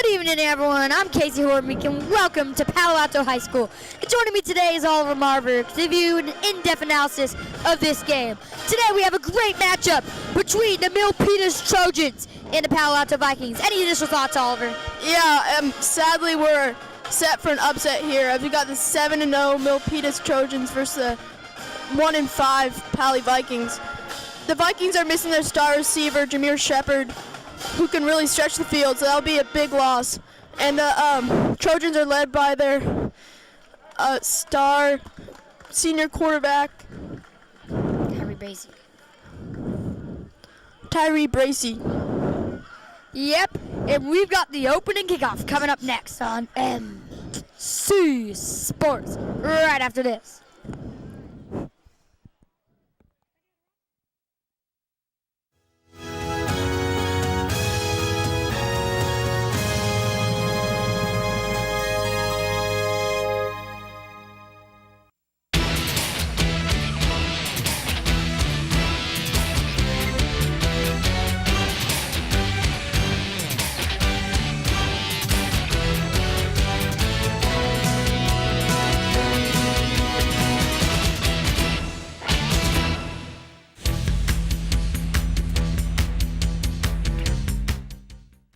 evening, everyone. I'm Casey Hormick, and welcome to Palo Alto High School. And joining me today is Oliver Marver to give you an in-depth analysis of this game. Today we have a great matchup between the Milpitas Trojans and the Palo Alto Vikings. Any initial thoughts, Oliver? Yeah, sadly we're set for an upset here as we got the 7-0 Milpitas Trojans versus the 1-5 Paly Vikings. The Vikings are missing their star receiver, Jameer Shepard, who can really stretch the field, so that'll be a big loss. And the Trojans are led by their star senior quarterback, Tyree Bracy. Yep, and we've got the opening kickoff coming up next on MC Sports right after this.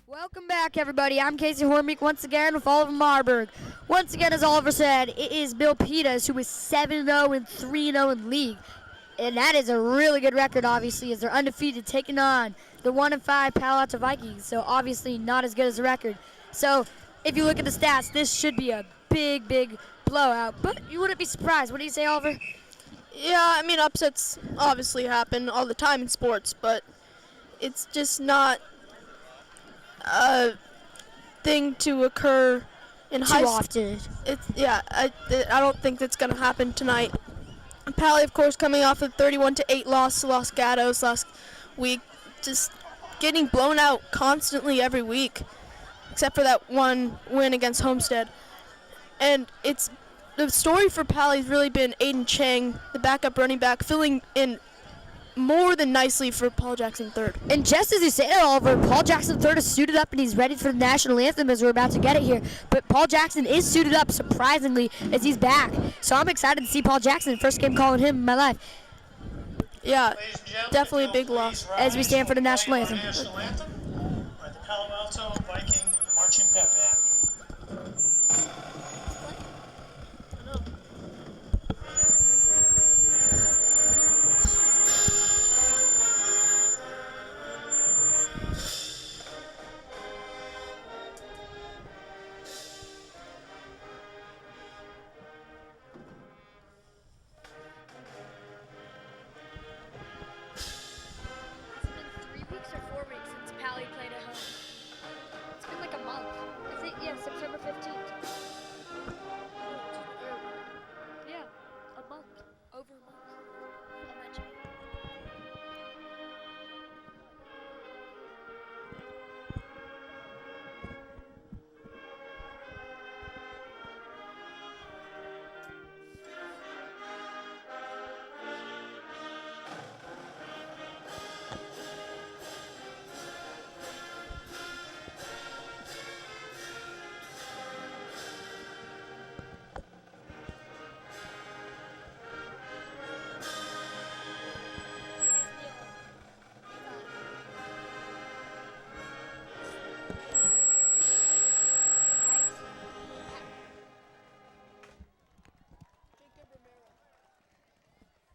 Welcome back, everybody. I'm Casey Hormick once again with Oliver Marburg. Once again, as Oliver said, it is Milpitas, who is 7-0 and 3-0 in league. And that is a really good record, obviously, as they're undefeated, taking on the 1-5 Palo Alto Vikings. So obviously not as good as the record. So if you look at the stats, this should be a big, big blowout. But you wouldn't be surprised. What do you say, Oliver? Yeah, I mean, upsets obviously happen all the time in sports, but it's just not a thing to occur in high school. Often. I don't think that's going to happen tonight. Paly, of course, coming off a 31-8 loss to Los Gatos last week, just getting blown out constantly every week, except for that one win against Homestead. And the story for Paly has really been Aiden Chang, the backup running back, filling in more than nicely for Paul Jackson III. And just as you say that, Oliver, Paul Jackson III is suited up and he's ready for the national anthem as we're about to get it here. But Paul Jackson is suited up, surprisingly, as he's back. So I'm excited to see Paul Jackson. First game calling him in my life. Yeah, definitely a big loss. As we stand for the national anthem. By the Palo Alto Viking Marching Pep Band. September 15th. Yeah, a month. Over a month.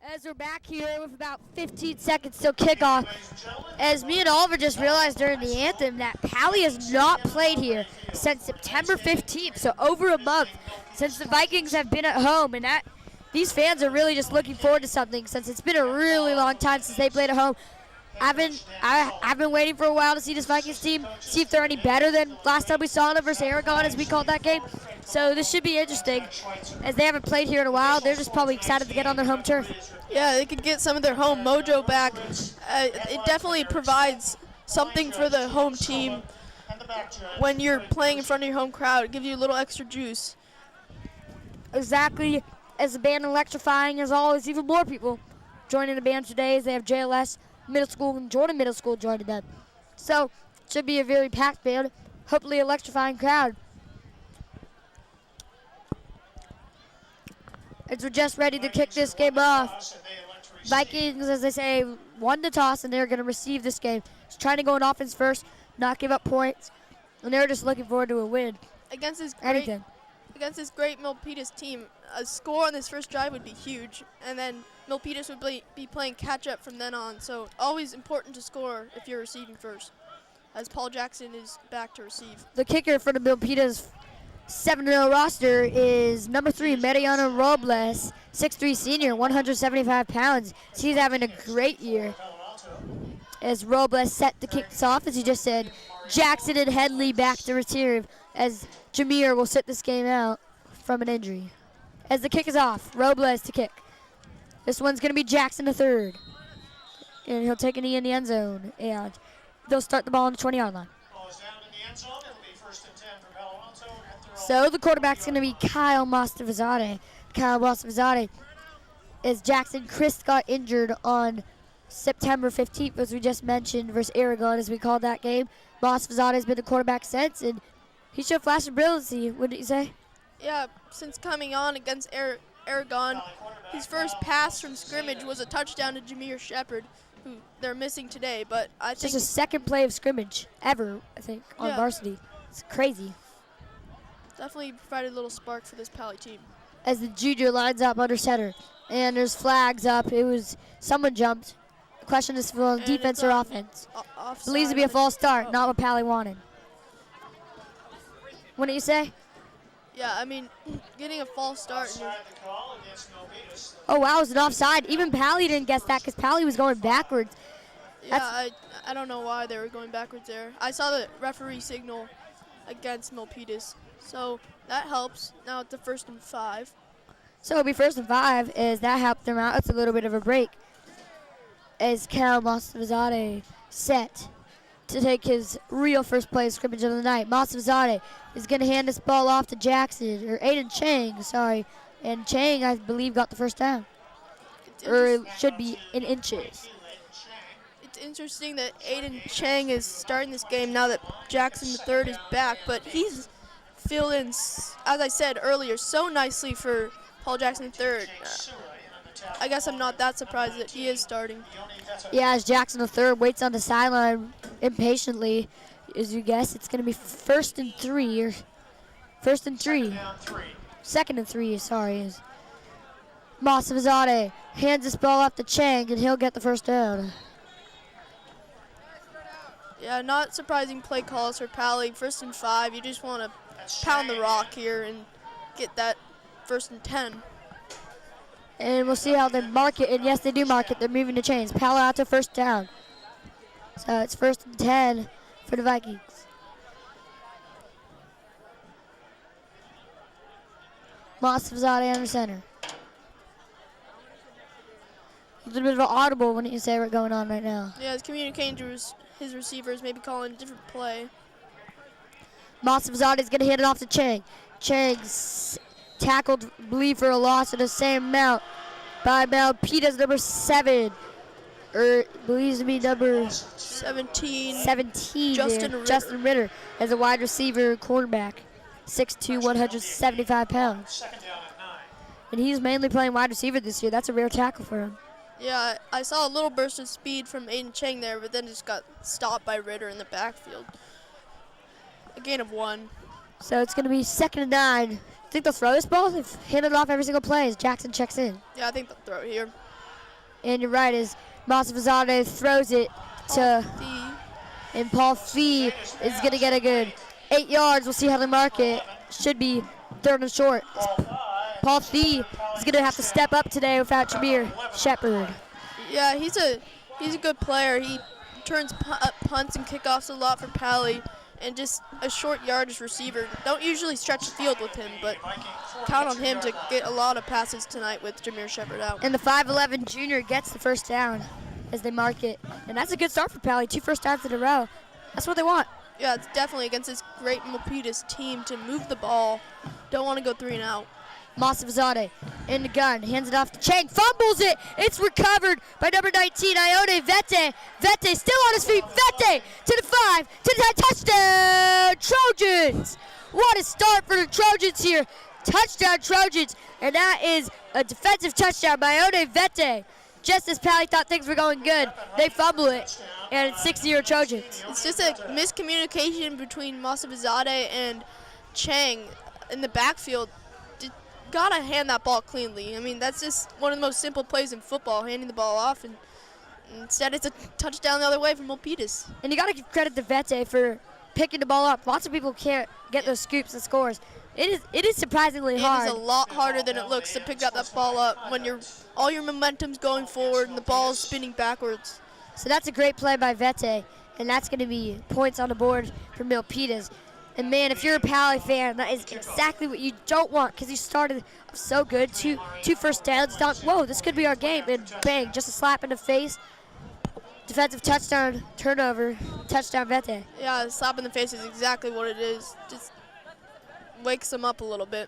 As we're back here with about 15 seconds till kickoff, as me and Oliver just realized during the anthem that Paly has not played here since September 15th, so over a month since the Vikings have been at home, and these fans are really just looking forward to something since it's been a really long time since they played at home. I've been waiting for a while to see this Vikings team, see if they're any better than last time we saw them versus Aragon, as we called that game. So this should be interesting. As they haven't played here in a while, they're just probably excited to get on their home turf. Yeah, they could get some of their home mojo back. It definitely provides something for the home team when you're playing in front of your home crowd. It gives you a little extra juice. Exactly. As the band electrifying as always, even more people joining the band today as they have JLS Middle School and Jordan Middle School joining them. So, should be a very packed band. hopefully electrifying crowd. As we're just ready to kick this game off. Vikings, as they say, won the toss, and they're going to receive this game. Just trying to go on offense first, not give up points, and they're just looking forward to a win. Against this great Milpitas team, a score on this first drive would be huge, and then Milpitas would be playing catch-up from then on. So always important to score if you're receiving first, as Paul Jackson is back to receive. The kicker for the Milpitas 7-0 roster is number 3, Mariano Robles, 6'3" senior, 175 pounds. He's having a great year. As Robles set the kicks off, as he just said, Jackson and Headley back to reserve, as Jameer will sit this game out from an injury. As the kick is off, Robles to kick. This one's going to be Jackson the third. And he'll take a knee in the end zone, and they'll start the ball on the 20-yard line. So the quarterback's going to be Kyle Mostavizadeh. Kyle Mostavizadeh, as Jackson Christ got injured on September 15th, as we just mentioned, versus Aragon, as we called that game. Mostavizadeh has been the quarterback since, and he showed flash of brilliancy, wouldn't you say? Yeah, since coming on against Aragon, his first pass from scrimmage was a touchdown to Jameer Shepard, who they're missing today. But I think just a second play of scrimmage ever, I think, on Varsity. It's crazy. Definitely provided a little spark for this Paly team. As the junior lines up under center, and there's flags up. It was someone jumped. The question is for defense or offense. Believes to be a false start, not what Paly wanted. What do you say? Yeah, I mean, getting a false start. Oh, wow, it was an offside. Even Paly didn't guess that because Paly was going backwards. Yeah, I don't know why they were going backwards there. I saw the referee signal against Milpitas, so that helps. Now it's the 1st and 5. So it'll be 1st and 5 as that helped them out. It's a little bit of a break. As Kyle Mostavizadeh set to take his real first play of scrimmage of the night. Mostavizadeh is going to hand this ball off to Jackson, or Aiden Chang, sorry. And Chang, I believe, got the first down. Or it should be in inches. It's interesting that Aiden Chang is starting this game now that Jackson III is back, but he's filled in, as I said earlier, so nicely for Paul Jackson III. I guess I'm not that surprised that he is starting. Yeah, as Jackson III waits on the sideline impatiently, as you guess, it's going to be 1st and 3. Or 1st and 3. 2nd and 3, sorry. As Mostavizadeh hands this ball off to Chang, and he'll get the first down. Yeah, not surprising play calls for Paly. 1st and 5, you just want to pound the rock here and get that 1st and 10. And we'll see how they mark it. And yes, they do mark it. They're moving the chains. Palo Alto first down. So it's 1st and 10 for the Vikings. Mostavizadeh under center. A little bit of an audible, wouldn't you say, what's going on right now? Yeah, he's communicating to his receivers, maybe calling a different play. Mostavizadeh is going to hand it off to Chang. Chang's tackled, I believe, for a loss of the same amount by Milpitas, number 7. Or believes to be number 17. Justin Ritter as a wide receiver cornerback. 6'2", 175 pounds. And he's mainly playing wide receiver this year. That's a rare tackle for him. Yeah, I saw a little burst of speed from Aiden Chang there, but then just got stopped by Ritter in the backfield. A gain of 1. So it's going to be 2nd and 9. Think they'll throw this ball? They've handed it off every single play as Jackson checks in. Yeah, I think they'll throw it here. And you're right, as Mostavizadeh throws it to, and Paul Fee is going to get a good 8 yards. We'll see how they mark it. Should be 3rd and short. Paul Fee is going to have to step up today without Jameer Shepard. Yeah, he's a good player. He turns punts and kickoffs a lot for Paly, and just a short yardage receiver. Don't usually stretch the field with him, but count on him to get a lot of passes tonight with Jameer Shepard out. And the 5'11" junior gets the first down as they mark it. And that's a good start for Paly. 2 first downs in a row. That's what they want. Yeah, it's definitely against this great Milpitas team to move the ball. Don't want to go 3 and out. Masavazade in the gun, hands it off to Chang, fumbles it. It's recovered by number 19, Ione Vete. Vete still on his feet. Vete to the 5, to the 10, touchdown Trojans. What a start for the Trojans here. Touchdown Trojans, and that is a defensive touchdown by Ione Vete. Just as Paly thought things were going good, they fumble it, and it's 6-0 Trojans. It's just a miscommunication between Masavazade and Chang in the backfield. Gotta hand that ball cleanly. I mean, that's just one of the most simple plays in football, handing the ball off, and instead it's a touchdown the other way from Milpitas. And you gotta give credit to Vete for picking the ball up. Lots of people can't get those scoops and scores. It is surprisingly hard. It is a lot harder than it looks to pick up that ball up when all your momentum's going forward and the ball's spinning backwards. So that's a great play by Vete, and that's gonna be points on the board for Milpitas. And man, if you're a Paly fan, that is exactly what you don't want, because you started so good. Two first downs, thought, whoa, this could be our game, and bang, just a slap in the face. Defensive touchdown, turnover, touchdown Vete. Yeah, a slap in the face is exactly what it is. Just wakes them up a little bit.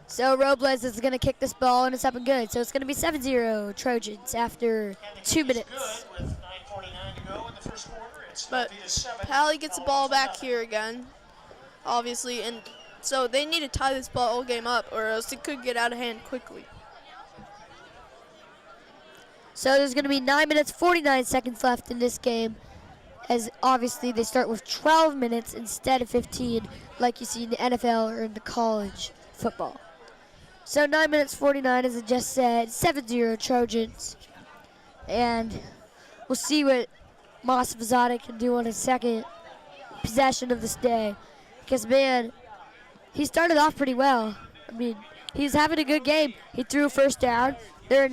So Robles is going to kick this ball, and it's up and good. So it's going to be 7-0 Trojans after 2 minutes. But Paly gets the ball back here again, obviously, and so they need to tie this ball game up, or else it could get out of hand quickly. So there's going to be 9 minutes, 49 seconds left in this game, as obviously they start with 12 minutes instead of 15, like you see in the NFL or in the college football. So 9 minutes, 49, as I just said, 7-0 Trojans. And we'll see what Masavazade can do on his second possession of this day. Because, man, he started off pretty well. I mean, he's having a good game. He threw a first down. Their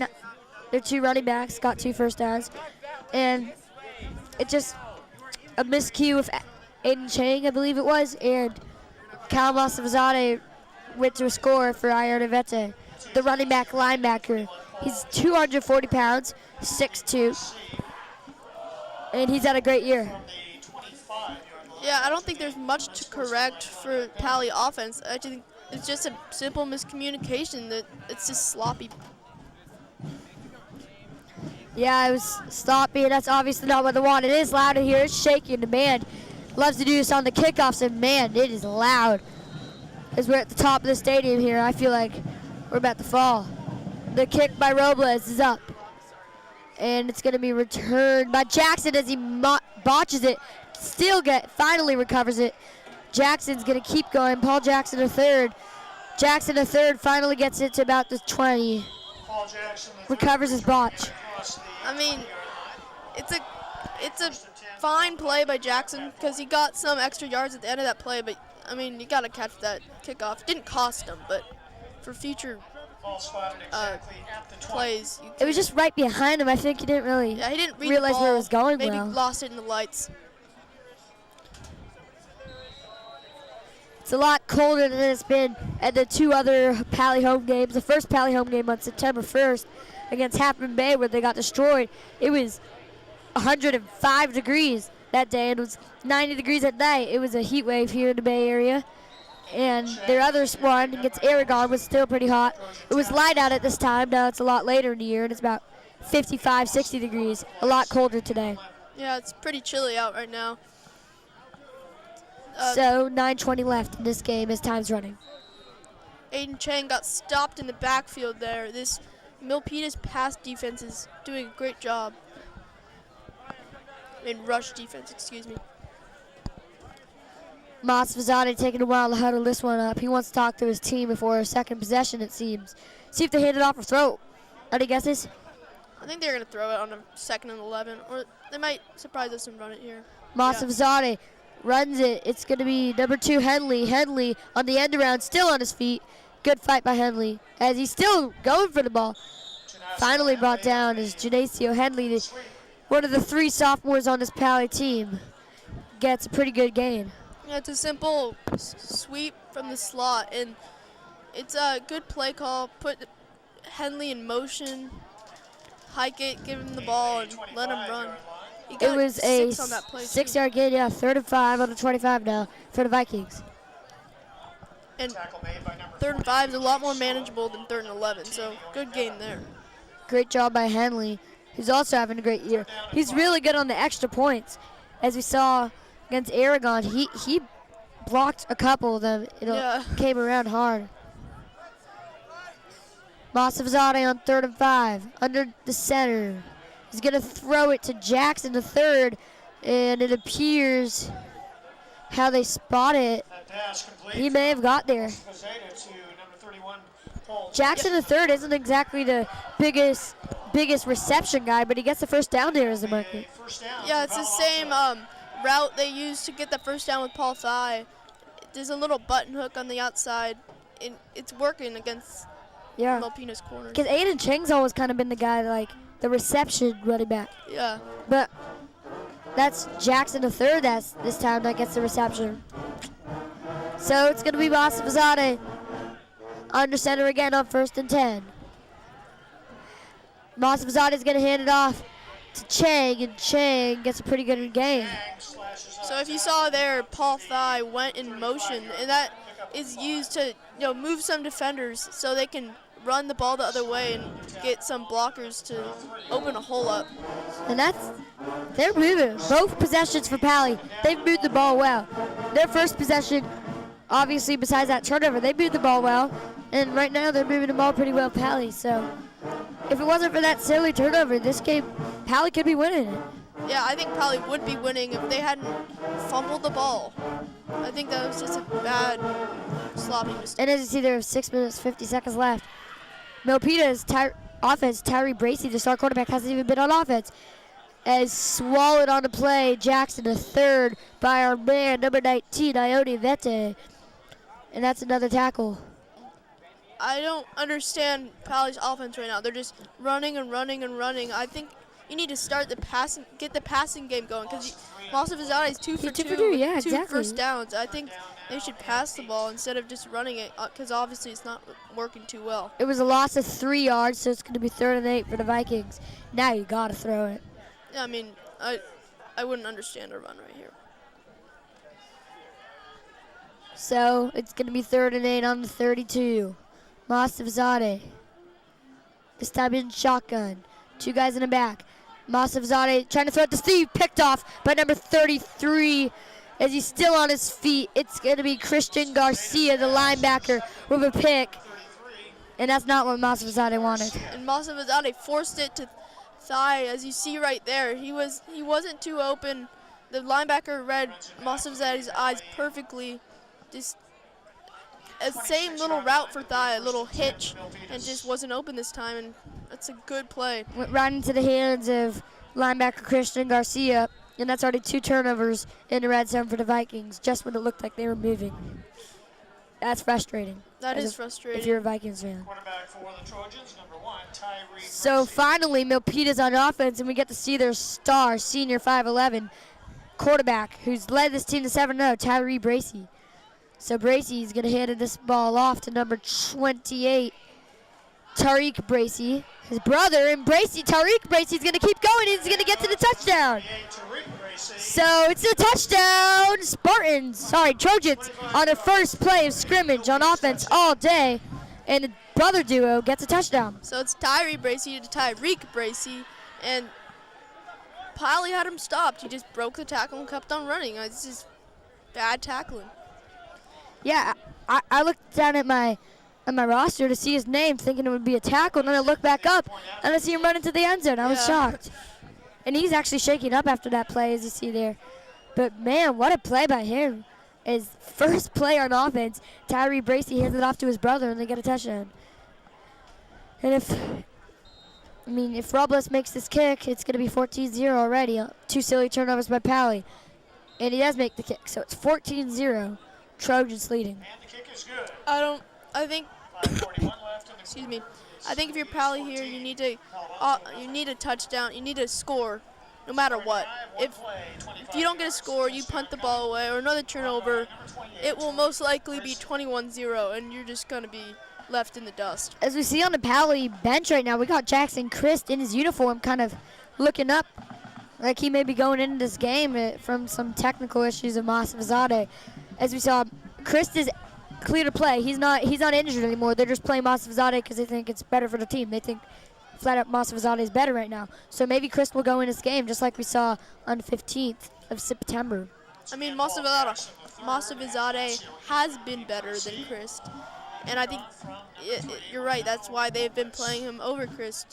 2 running backs got 2 first downs. And it just a miscue with Aiden Chang, I believe it was. And Cal Masavazade went to a score for Ione Vete, the running back linebacker. He's 240 pounds, 6'2", and he's had a great year. Yeah, I don't think there's much to correct for Paly offense. I think it's just a simple miscommunication that it's just sloppy. Yeah, it was sloppy, and that's obviously not what they want. It is loud in here. It's shaky, and the man loves to do this on the kickoffs, and man, it is loud. As we're at the top of the stadium here, I feel like we're about to fall. The kick by Robles is up, and it's going to be returned by Jackson as he botches it. Finally recovers it. Jackson's going to keep going. Paul Jackson a third. Jackson a third finally gets it to about the 20. Recovers his botch. I mean, it's a fine play by Jackson because he got some extra yards at the end of that play, but I mean, you got to catch that kickoff. Didn't cost him, but for future plays. It was just right behind him. I think he didn't really he didn't realize where it was going. Maybe well. Lost it in the lights. It's a lot colder than it's been at the 2 other Paly home games. The first Paly home game on September 1st against Half Moon Bay, where they got destroyed. It was 105 degrees that day, and it was 90 degrees at night. It was a heat wave here in the Bay Area. And their other one against Aragon was still pretty hot. It was light out at this time. Now it's a lot later in the year, and it's about 55, 60 degrees. A lot colder today. Yeah, it's pretty chilly out right now. So 9:20 left in this game as time's running. Aiden Chang got stopped in the backfield there. This Milpitas pass defense is doing a great job. Rush defense, excuse me. Masavazade taking a while to huddle this one up. He wants to talk to his team before a second possession, it seems. See if they hand it off or throw it. Any guesses? I think they're going to throw it on a 2nd and 11, or they might surprise us and run it here. Masavazade runs it. It's going to be number 2, Henley. Henley on the end around, still on his feet. Good fight by Henley as he's still going for the ball. Finally brought down is Janacio Henley, one of the 3 sophomores on this Paly team. Gets a pretty good gain. Yeah, it's a simple sweep from the slot, and it's a good play call. Put Henley in motion, hike it, give him the ball, and let him run. It was a 6-yard gain, 3rd and 5 on the 25 now for the Vikings. And Tackle made by number 3rd and 5 is a lot more manageable than 3rd and 11, so good gain there. Great job by Henley, who's also having a great year. He's really good on the extra points. As we saw against Aragon, he blocked a couple of them. It came around hard. Masavzadeh on 3rd and 5, under the center. He's going to throw it to Jackson, the 3rd, and it appears how they spot it. He may have got there. Jackson, the 3rd, isn't exactly the biggest reception guy, but he gets the first down there as a marker. Yeah, it's the same route they used to get the first down with Paul Thigh. There's a little button hook on the outside, and it's working against Milpita's corner. Because Aiden Cheng's always kind of been the guy, like, the reception running back. Yeah. But that's Jackson the 3rd this time that gets the reception. So it's going to be Masavzadeh under center again on 1st and 10. Masavzadeh is going to hand it off to Chang, and Chang gets a pretty good gain. So if you saw there, Paul Thigh went in motion, and that is used to move some defenders so they can run the ball the other way and get some blockers to open a hole up. And they're moving. Both possessions for Paly, they've moved the ball well. Their first possession, obviously besides that turnover, they moved the ball well. And right now they're moving the ball pretty well, Paly. So if it wasn't for that silly turnover, this game, Paly could be winning it. Yeah, I think Paly would be winning if they hadn't fumbled the ball. I think that was just a bad, sloppy mistake. And as you see, there are 6 minutes, 50 seconds left. Milpitas' offense, Tyree Bracey, the star quarterback, hasn't even been on offense. As swallowed on the play, Jackson, the 3rd, by our man, number 19, Ione Vete. And that's another tackle. I don't understand Paly's offense right now. They're just running and running and running. I think you need to start get the passing game going, because Masavzadeh is 2 for 2, yeah, two exactly. first downs. I think they should pass the ball instead of just running it, because obviously it's not working too well. It was a loss of 3 yards, so it's going to be 3rd and 8 for the Vikings. Now you got to throw it. Yeah, I mean, I wouldn't understand a run right here. So it's going to be 3rd and 8 on the 32. Masavzadeh. This time in shotgun. 2 guys in the back. Masavzadeh trying to throw it to Steve. Picked off by number 33 as he's still on his feet. It's going to be Christian Garcia, the linebacker, with a pick. And that's not what Masavzadeh wanted. And Masavzadeh forced it to Thigh, as you see right there. He wasn't too open. The linebacker read Masavzadeh's eyes perfectly. Just a same little route for Thigh, a little hitch, and just wasn't open this time, and that's a good play. Went right into the hands of linebacker Christian Garcia, and that's already 2 turnovers in the red zone for the Vikings, just when it looked like they were moving. That's frustrating. That is frustrating. If you're a Vikings fan. Quarterback for the Trojans, number 1, Tyree So finally, Milpitas on offense, and we get to see their star, senior 5'11", quarterback, who's led this team to 7-0, Tyree Bracey. So Bracey's going to hand this ball off to number 28, Tariq Bracey, his brother, and Tariq Bracey's going to keep going. He's going to get to the touchdown. So it's a touchdown, Trojans on their first play of scrimmage on offense all day, and the brother duo gets a touchdown. So it's Tyree Bracey to Tyreek Bracey, and Paly had him stopped. He just broke the tackle and kept on running. It's just bad tackling. Yeah, I looked down at my roster to see his name, thinking it would be a tackle, and then I looked back up, and I see him run into the end zone. I was shocked. And he's actually shaking up after that play, as you see there. But, man, what a play by him. His first play on offense, Tyree Bracey hands it off to his brother, and they get a touchdown. And if Robles makes this kick, it's going to be 14-0 already. 2 silly turnovers by Paly. And he does make the kick, so it's 14-0. Trojans leading. And the kick is good. I think excuse me. I think if you're Paly here, you need a touchdown. You need to score, no matter what. If you don't get a score, you punt the ball away or another turnover, it will most likely be 21-0, and you're just going to be left in the dust. As we see on the Paly bench right now, we got Jackson Christ in his uniform kind of looking up like he may be going into this game from some technical issues of Masavzadeh. As we saw, Christ is clear to play. He's not injured anymore. They're just playing Mosavizadeh because they think it's better for the team. They think flat out Mosavizadeh is better right now. So maybe Chris will go in this game just like we saw on the 15th of September. I mean, Mosavizadeh has been better than Chris. And I think you're right. That's why they've been playing him over Chris.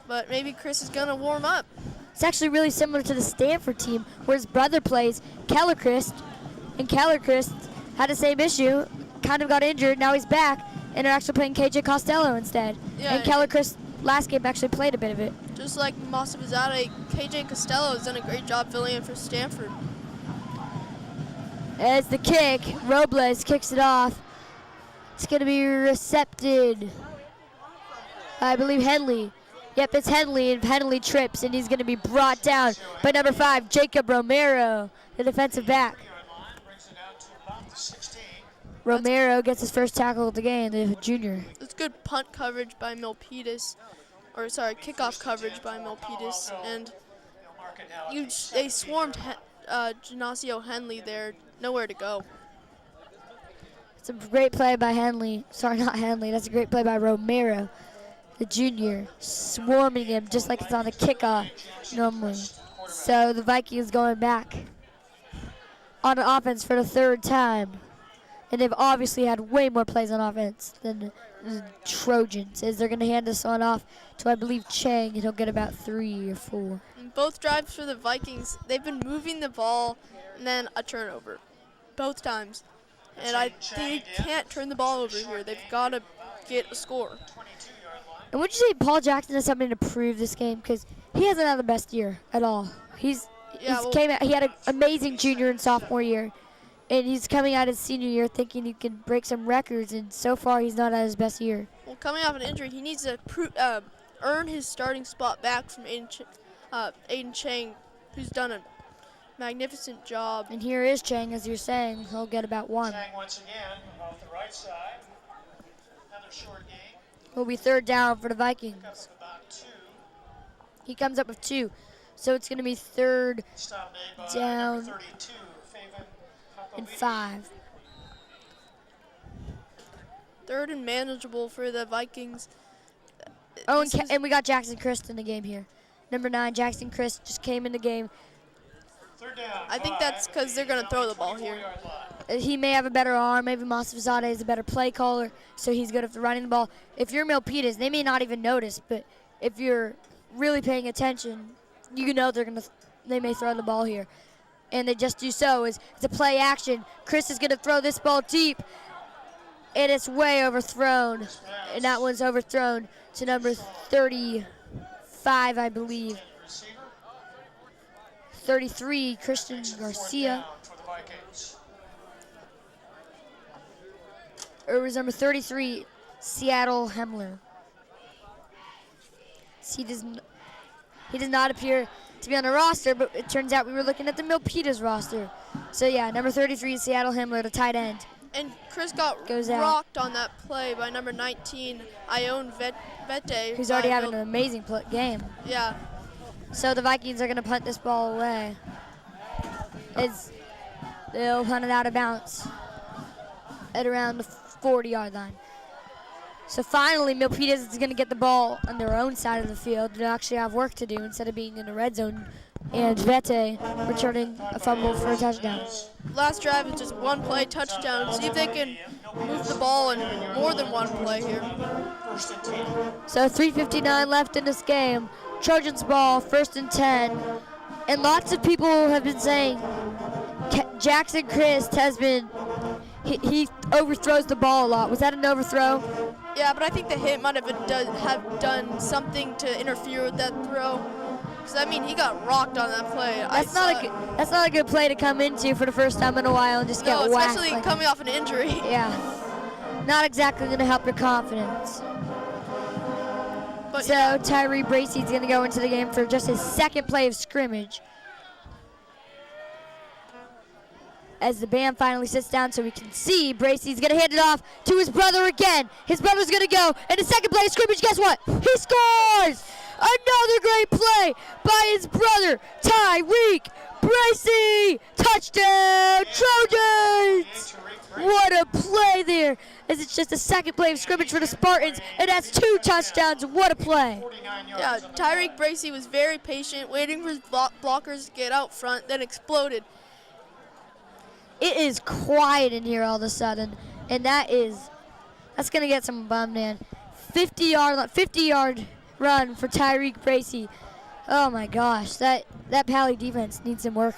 But maybe Chris is going to warm up. It's actually really similar to the Stanford team where his brother plays, Keller Christ. And Keller Christ had the same issue, kind of got injured. Now he's back, and they're actually playing KJ Costello instead. Yeah, and Keller Christ last game actually played a bit of it. Just like Mosavizadeh, KJ Costello has done a great job filling in for Stanford. As the kick, Robles kicks it off. It's going to be recepted. I believe Henley. Yep, it's Henley, and Henley trips, and he's going to be brought down by number 5, Jacob Romero, the defensive back. Romero gets his first tackle of the game, the junior. It's good punt coverage by Milpitas, or sorry, kickoff coverage by Milpitas, and they swarmed Geneseo Henley there, nowhere to go. It's a great play by Henley. Sorry, not Henley. That's a great play by Romero, the junior, swarming him just like it's on a kickoff normally. So the Vikings going back on offense for the 3rd time. And they've obviously had way more plays on offense than the Trojans, as they're going to hand this one off to, I believe, Chang, and he'll get about 3 or 4. And both drives for the Vikings, they've been moving the ball and then a turnover, both times. And they can't turn the ball over here. They've got to get a score. And would you say Paul Jackson has something to prove this game? Because he hasn't had the best year at all. He had an amazing junior and sophomore year. And he's coming out his senior year thinking he can break some records, and so far he's not at his best year. Well, coming off an injury, he needs to earn his starting spot back from Aiden Chang, who's done a magnificent job. And here is Chang, as you're saying. He'll get about 1. Chang once again off the right side. Another short game. Will be 3rd down for the Vikings. Comes about 2. He comes up with 2. So it's going to be 3rd Stop made by down number 32, Faven and 5. 3rd and manageable for the Vikings. Oh, and we got Jackson Christ in the game here. Number 9, Jackson Christ just came in the game. 3rd down. I think that's because they're going to throw the ball here. He may have a better arm. Maybe Mosavizadeh is a better play caller, so he's good at running the ball. If you're Milpitas, they may not even notice, but if you're really paying attention, you know they may throw the ball here. And they just do so. It's a play action. Chris is going to throw this ball deep, and it's way overthrown. And that one's overthrown to number 35, I believe. 33, Christian Garcia. Or it was number 33, Seattle Hemler. He does not appear to be on the roster, but it turns out we were looking at the Milpitas roster. So yeah, number 33, Seattle Hemler, the tight end. And Chris got rocked on that play by number 19, Ione Vete. Who's already having an amazing game. Yeah. So the Vikings are going to punt this ball away. They'll punt it out of bounds at around the 40-yard line. So finally, Milpitas is going to get the ball on their own side of the field. They'll actually have work to do instead of being in the red zone. And Vete returning a fumble for a touchdown. Last drive is just 1 play touchdown. See if they can move the ball in more than 1 play here. So 3:59 left in this game. Trojans ball, 1st and 10. And lots of people have been saying Jackson Christ has been, he overthrows the ball a lot. Was that an overthrow? Yeah, but I think the hit might have done something to interfere with that throw. Because, I mean, he got rocked on that play. That's not a good play to come into for the first time in a while and just get whacked. No, especially coming off an injury. Yeah. Not exactly going to help your confidence. But so yeah. Tyree Bracey's going to go into the game for just his 2nd play of scrimmage. As the band finally sits down so we can see, Bracey's going to hand it off to his brother again. His brother's going to go, and the 2nd play of scrimmage, guess what? He scores! Another great play by his brother, Tyreek Bracey! Touchdown, Trojans! What a play there, as it's just a second play of scrimmage for the Spartans, and that's 2 touchdowns. What a play. Yeah, Tyreek Bracey was very patient, waiting for his blockers to get out front, then exploded. It is quiet in here all of a sudden, and that's going to get someone bummed, man. 50-yard run for Tyreek Bracey. Oh, my gosh. That Paly defense needs some work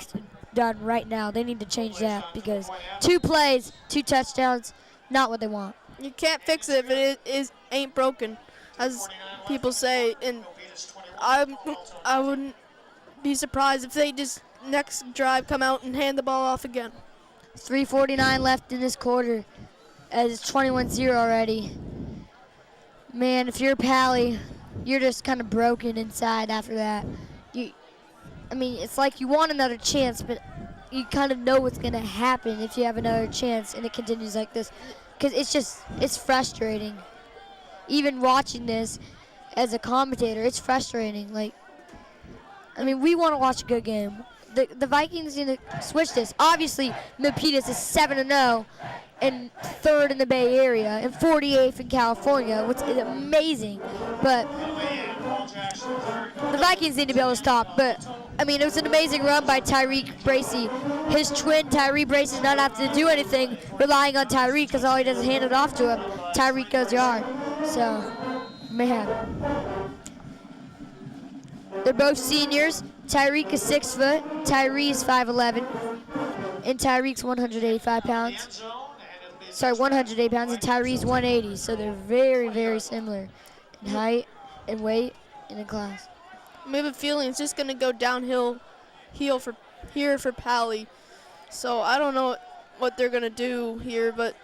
done right now. They need to change that because 2 plays, 2 touchdowns, not what they want. You can't fix it if it ain't broken, as people say. And I wouldn't be surprised if they just next drive come out and hand the ball off again. 3:49 left in this quarter, as it's 21-0 already. Man, if you're Paly, you're just kind of broken inside after that. I mean, it's like you want another chance, but you kind of know what's going to happen if you have another chance and it continues like this. Because it's frustrating. Even watching this as a commentator, it's frustrating. Like, I mean, we want to watch a good game. The Vikings need to switch this. Obviously, Milpitas is 7-0 and 3rd in the Bay Area and 48th in California, which is amazing. But the Vikings need to be able to stop. But, I mean, it was an amazing run by Tyreek Bracey. His twin, Tyreek Bracey, does not have to do anything relying on Tyreek because all he does is hand it off to him. Tyreek goes yard. So, man. They're both seniors. Tyreek is 6 foot. Tyree is 5'11". And Tyreek's 185 pounds. Sorry, 108 pounds, and Tyree's 180. So they're very, very similar in height and weight and in class. I have a feeling it's just going to go downhill for Paly. So I don't know what they're going to do here, but.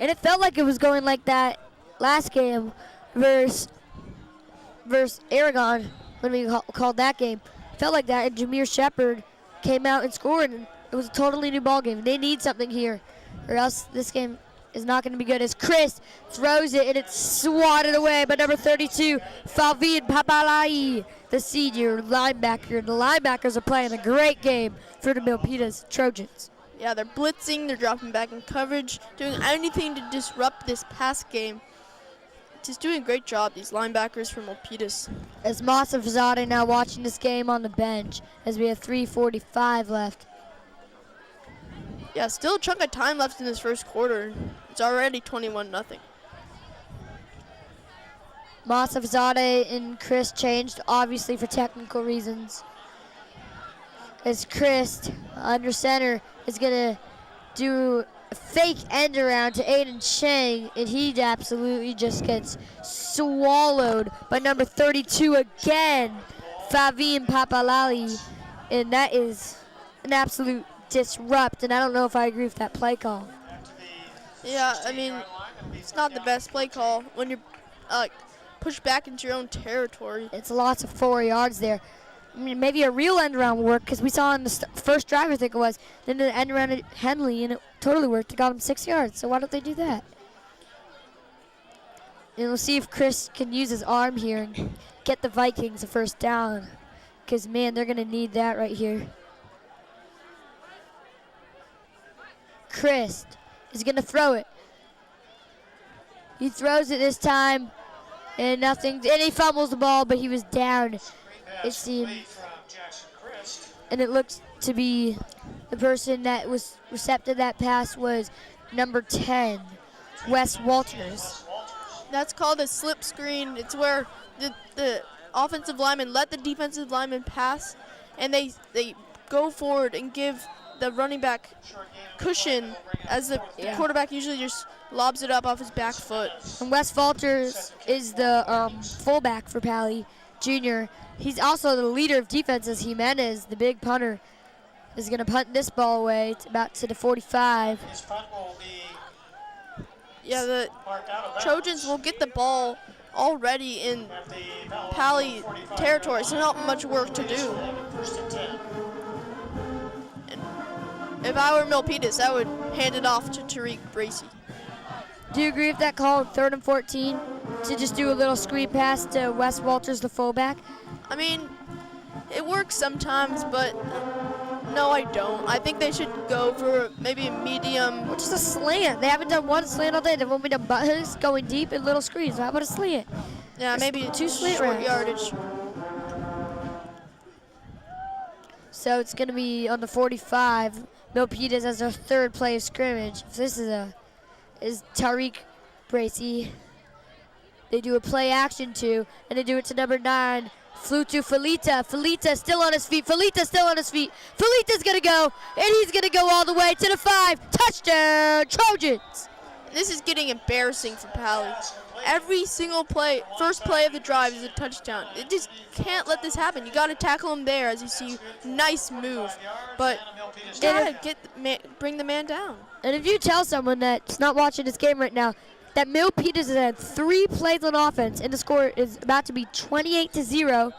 And it felt like it was going like that last game versus Aragon when we called that game. It felt like that, and Jameer Shepard came out and scored, and it was a totally new ball game. They need something here, or else this game is not going to be good. As Chris throws it, and it's swatted away by number 32, Favid Papalai, the senior linebacker. The linebackers are playing a great game for the Milpitas Trojans. Yeah, they're blitzing, they're dropping back in coverage, doing anything to disrupt this pass game. Just doing a great job, these linebackers from Milpitas. As Masa Fazade now watching this game on the bench, as we have 3:45 left. Yeah, still a chunk of time left in this first quarter. It's already 21-0. Masa Fazade and Chris changed, obviously for technical reasons. As Chris, under center, is going to do a fake end around to Aiden Chang, and he absolutely just gets swallowed by number 32 again, Favim Papalali, and that is an absolute disrupt, and I don't know if I agree with that play call. Yeah, I mean, it's not the best play call when you're pushed back into your own territory. It's lots of 4 yards there. I mean, maybe a real end around would work because we saw in the first drive, I think it was, then the end around at Henley, and it totally worked. It got him 6 yards, so why don't they do that? And we'll see if Chris can use his arm here and get the Vikings a first down because, man, they're going to need that right here. Chris is going to throw it. He throws it this time, and nothing, and he fumbles the ball, but he was down. It seemed, and it looks to be the person that was receptive that pass was number 10, Wes Walters. That's called a slip screen. It's where the offensive lineman let the defensive lineman pass, and they go forward and give the running back cushion as the quarterback usually just lobs it up off his back foot. And Wes Walters is the fullback for Paly Jr. He's also the leader of defense as Jimenez, the big punter, is going to punt this ball away about to the 45. This punt will be the marked out of bounds. Trojans will get the ball already in At the Palo Alto Paly 45. territory, so not much work to do. First and 10. And if I were Milpitas, I would hand it off to Tyreek Bracey. Do you agree with that call, 3rd and 14, to just do a little screen pass to Wes Walters, the fullback? I mean, it works sometimes, but No, I don't. I think they should go for maybe a medium. Or just a slant. They haven't done one slant all day. They've only done buttons, going deep, and little screens. How about a slant? Yeah, maybe two slant short routes. yardage. So it's going to be on the 45. Milpitas as their third play of scrimmage. This is Tariq Bracey. They do a play action to, and they do it to number 9. Flew to Felita. Felita still on his feet. Felita's still on his feet. Felita's going to go, and he's going to go all the way to the 5. Touchdown, Trojans. This is getting embarrassing for Paly. Every single play, first play of the drive is a touchdown. It just can't let this happen. You got to tackle him there, as you see. Nice move, but you gotta bring the man down. And if you tell someone that's not watching this game right now that Milpitas has had 3 plays on offense and the score is about to be 28-0,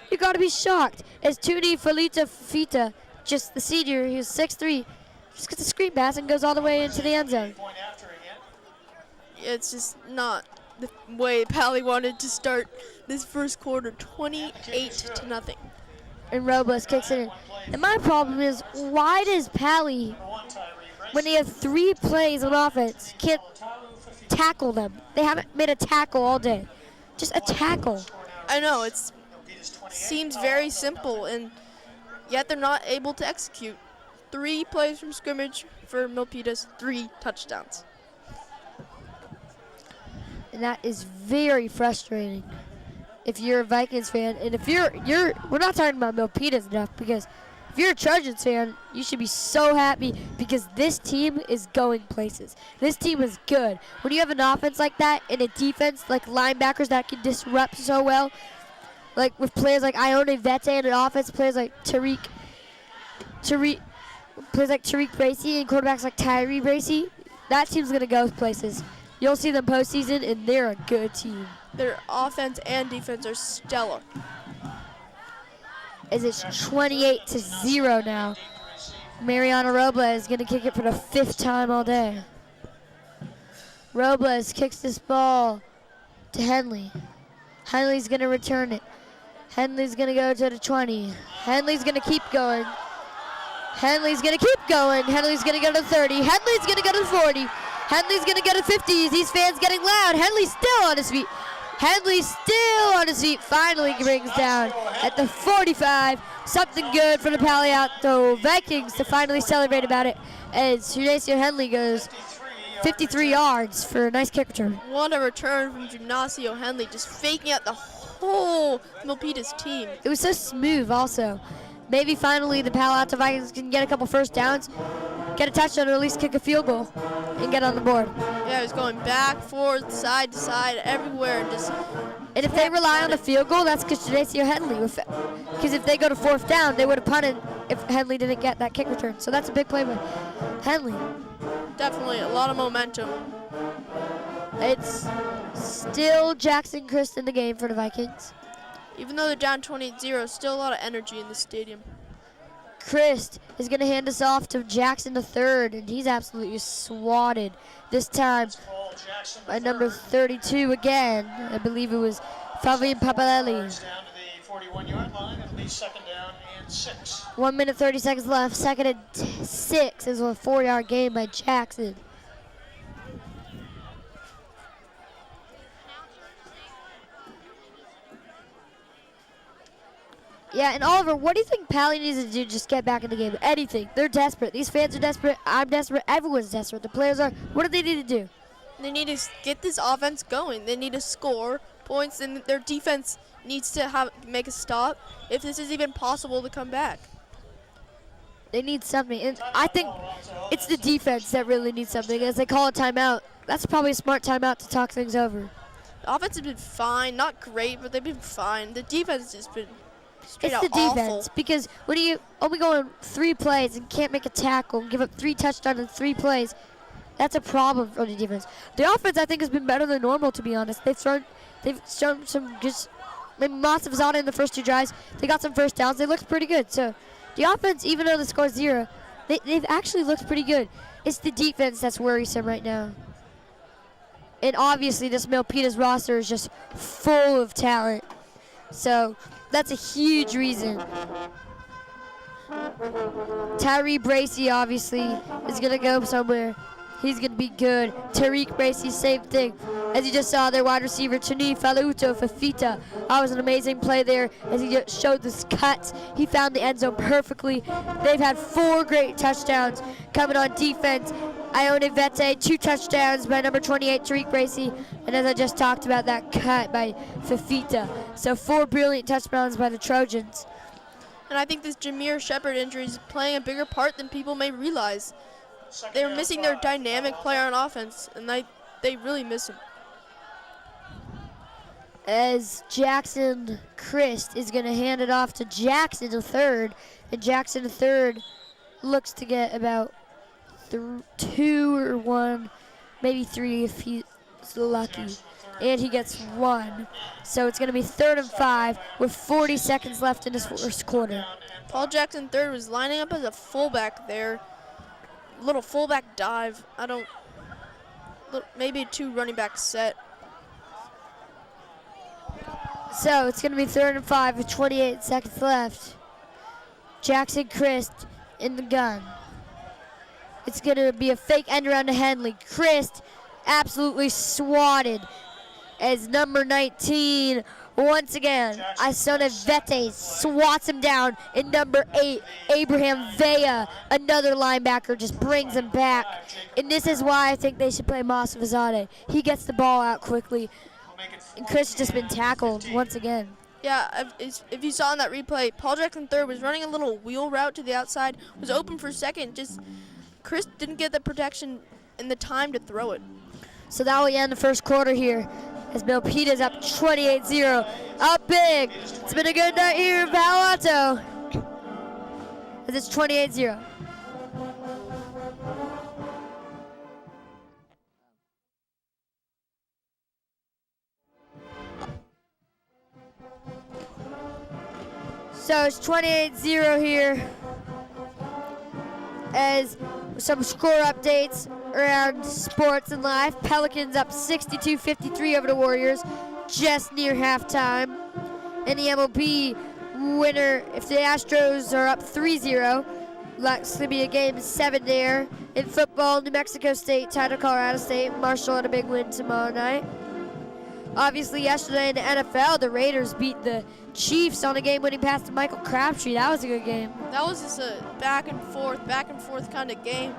you got to be shocked. As Tuni Felita Fita, just the senior, he was 6'3", just gets a screen pass and goes all the way into the end zone. It's just not the way Paly wanted to start this first quarter, 28-0. And Robles kicks it in. And my problem is, why does Paly, when they have 3 plays on offense, can't tackle them? They haven't made a tackle all day. Just a tackle. I know, it seems very simple, and yet they're not able to execute. 3 plays from scrimmage for Milpitas, 3 touchdowns. And that is very frustrating if you're a Vikings fan. And if we're not talking about Milpitas enough, because if you're a Trojans fan, you should be so happy because this team is going places. This team is good. When you have an offense like that and a defense like linebackers that can disrupt so well, like with players like Ione Vete and an offense players like Tariq Bracey and quarterbacks like Tyree Bracey, that team's going to go places. You'll see them postseason, and they're a good team. Their offense and defense are stellar. As it's 28-0 now. Mariano Robles is going to kick it for the 5th time all day. Robles kicks this ball to Henley. Henley's going to return it. Henley's going to go to the 20. Henley's going to keep going. Henley's going to keep going. Henley's going to go to the 30. Henley's going to go to the 40. Henley's going to go to 50. These fans getting loud. Henley's still on his feet. Henley's still on his feet. Finally brings down at the 45. Something good for the Palo Alto Vikings to finally celebrate about it as Junacio Henley goes 53 yards for a nice kick return. What a return from Junacio Henley, just faking out the whole Milpitas team. It was so smooth also. Maybe finally the Palo Alto Vikings can get a couple first downs, get a touchdown, or at least kick a field goal and get on the board. Yeah, he was going back, forth, side to side, everywhere. And if they rely on the field goal, that's because Junacio Henley. Because if they go to 4th down, they would have punted if Henley didn't get that kick return. So that's a big play by Henley. Definitely a lot of momentum. It's still Jackson Christ in the game for the Vikings. Even though they're down 28-0, still a lot of energy in the stadium. Christ is going to hand us off to Jackson III, and he's absolutely swatted. This time by number 32 again. I believe it was Fabian Papalelli. Down to the 41-yard line. It'll be 2nd down and 6. 1 minute, 30 seconds left. 2nd and 6 is a 4-yard gain by Jackson. Yeah, and Oliver, what do you think Paly needs to do to just get back in the game? Anything. They're desperate. These fans are desperate. I'm desperate. Everyone's desperate. The players are. What do they need to do? They need to get this offense going. They need to score points, and their defense needs to make a stop if this is even possible to come back. They need something. And I think it's the defense that really needs something. As they call a timeout, that's probably a smart timeout to talk things over. The offense has been fine. Not great, but they've been fine. The defense has been straight out awful. It's the defense, awful. because when you only go on 3 plays and can't make a tackle and give up 3 touchdowns in 3 plays, that's a problem for the defense. The offense, I think, has been better than normal, to be honest. They've shown some just, maybe Moss was on in the first 2 drives. They got some first downs. They looked pretty good. So the offense, even though the score's 0, they've actually looked pretty good. It's the defense that's worrisome right now. And obviously, this Milpitas roster is just full of talent. So that's a huge reason. Tyree Bracey obviously is going to go somewhere. He's going to be good. Tariq Bracey, same thing. As you just saw, their wide receiver, Tuni Faluto Fafita. That was an amazing play there as he just showed this cut. He found the end zone perfectly. They've had 4 great touchdowns coming on defense. Ione Vete, 2 touchdowns by number 28, Tariq Bracey. And as I just talked about, that cut by Fafita. So 4 brilliant touchdowns by the Trojans. And I think this Jameer Shepard injury is playing a bigger part than people may realize. They were missing their dynamic player on offense, and they really miss him. As Jackson Christ is going to hand it off to Jackson III, and Jackson III looks to get about 2 or 1, maybe 3 if he's lucky, and he gets 1. So it's going to be 3rd and 5 with 40 seconds left in this first quarter. Paul Jackson III was lining up as a fullback there. Little fullback dive. Maybe a 2 running back set. So it's going to be 3rd and 5 with 28 seconds left. Jackson Christ in the gun. It's going to be a fake end around to Henley. Christ absolutely swatted as number 19 once again. Isona Vete swats him down, and number 8, Abraham Vea, another linebacker, just brings him back. And this is why I think they should play Masavazade. He gets the ball out quickly, and Chris has just been tackled once again. Yeah, if you saw in that replay, Paul Jackson III was running a little wheel route to the outside, was open for second, just Chris didn't get the protection and the time to throw it. So that will end the first quarter here as Milpitas up 28-0. Up big. It's been a good night here in Palo Alto as it's 28-0. So it's 28-0 here as some score updates around sports and life. Pelicans up 62-53 over the Warriors just near halftime. And the MLB winner, if the Astros are up 3-0, that's going to be a game 7 there. In football, New Mexico State tied to Colorado State. Marshall had a big win tomorrow night. Obviously, yesterday in the NFL, the Raiders beat the Chiefs on a game-winning pass to Michael Crabtree. That was a good game. That was just a back and forth kind of game.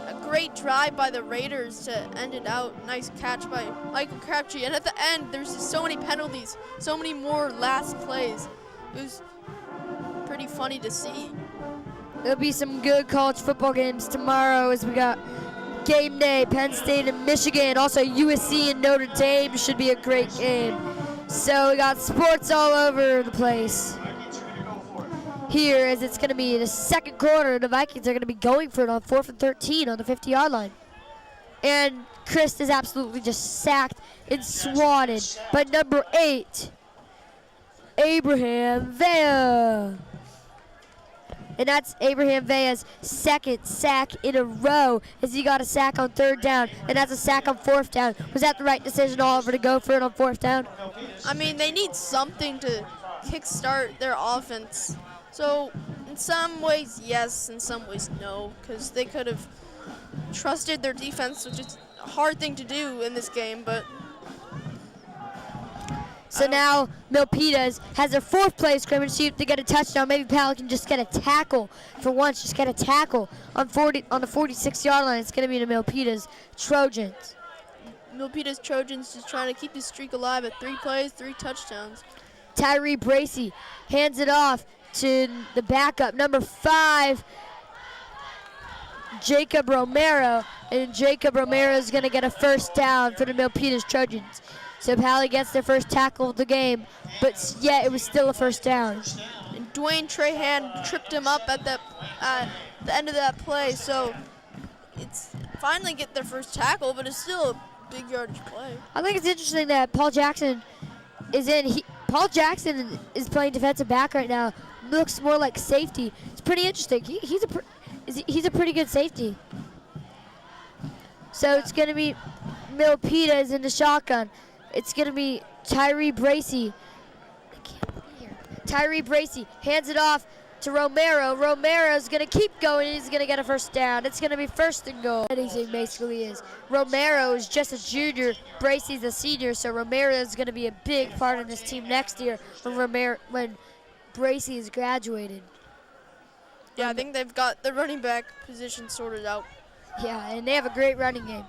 A great drive by the Raiders to end it out. Nice catch by Michael Crabtree. And at the end, there's just so many penalties, so many more last plays. It was pretty funny to see. There'll be some good college football games tomorrow as we got game day, Penn State and Michigan. Also USC and Notre Dame should be a great game. So we got sports all over the place here as it's going to be the second quarter. The Vikings are going to be going for it on 4th and 13 on the 50-yard line. And Chris is absolutely just sacked and swatted by number 8, Abraham Vea. And that's Abraham Vea's second sack in a row as he got a sack on 3rd down, and that's a sack on 4th down. Was that the right decision, Oliver, to go for it on 4th down? I mean, they need something to kickstart their offense. So in some ways, yes, in some ways, no, because they could have trusted their defense, which is a hard thing to do in this game, but so now Milpitas has their 4th play scrimmage, see if they get a touchdown. Maybe Paly can just get a tackle for once, just get a tackle on the 46-yard line. It's going to be the Milpitas Trojans. Milpitas Trojans just trying to keep this streak alive at 3 plays, 3 touchdowns. Tyree Bracey hands it off to the backup, number 5, Jacob Romero, and Jacob Romero is going to get a 1st down for the Milpitas Trojans. So Paly gets their first tackle of the game, but yet it was still a 1st down. And Dwayne Trahan tripped him up at the end of that play, so it's finally get their first tackle, but it's still a big yardage play. I think it's interesting that Paul Jackson is in. Paul Jackson is playing defensive back right now. Looks more like safety. It's pretty interesting. He's a pretty good safety. So it's going to be Milpitas in the shotgun. It's going to be Tyree Bracey. Tyree Bracey hands it off to Romero. Romero's going to keep going. He's going to get a first down. It's going to be first and goal. Anything basically is. Romero is just a junior. Bracey's a senior, so Romero is going to be a big part of this team next year when Bracey is graduated. Yeah, I think they've got the running back position sorted out. Yeah, and they have a great running game.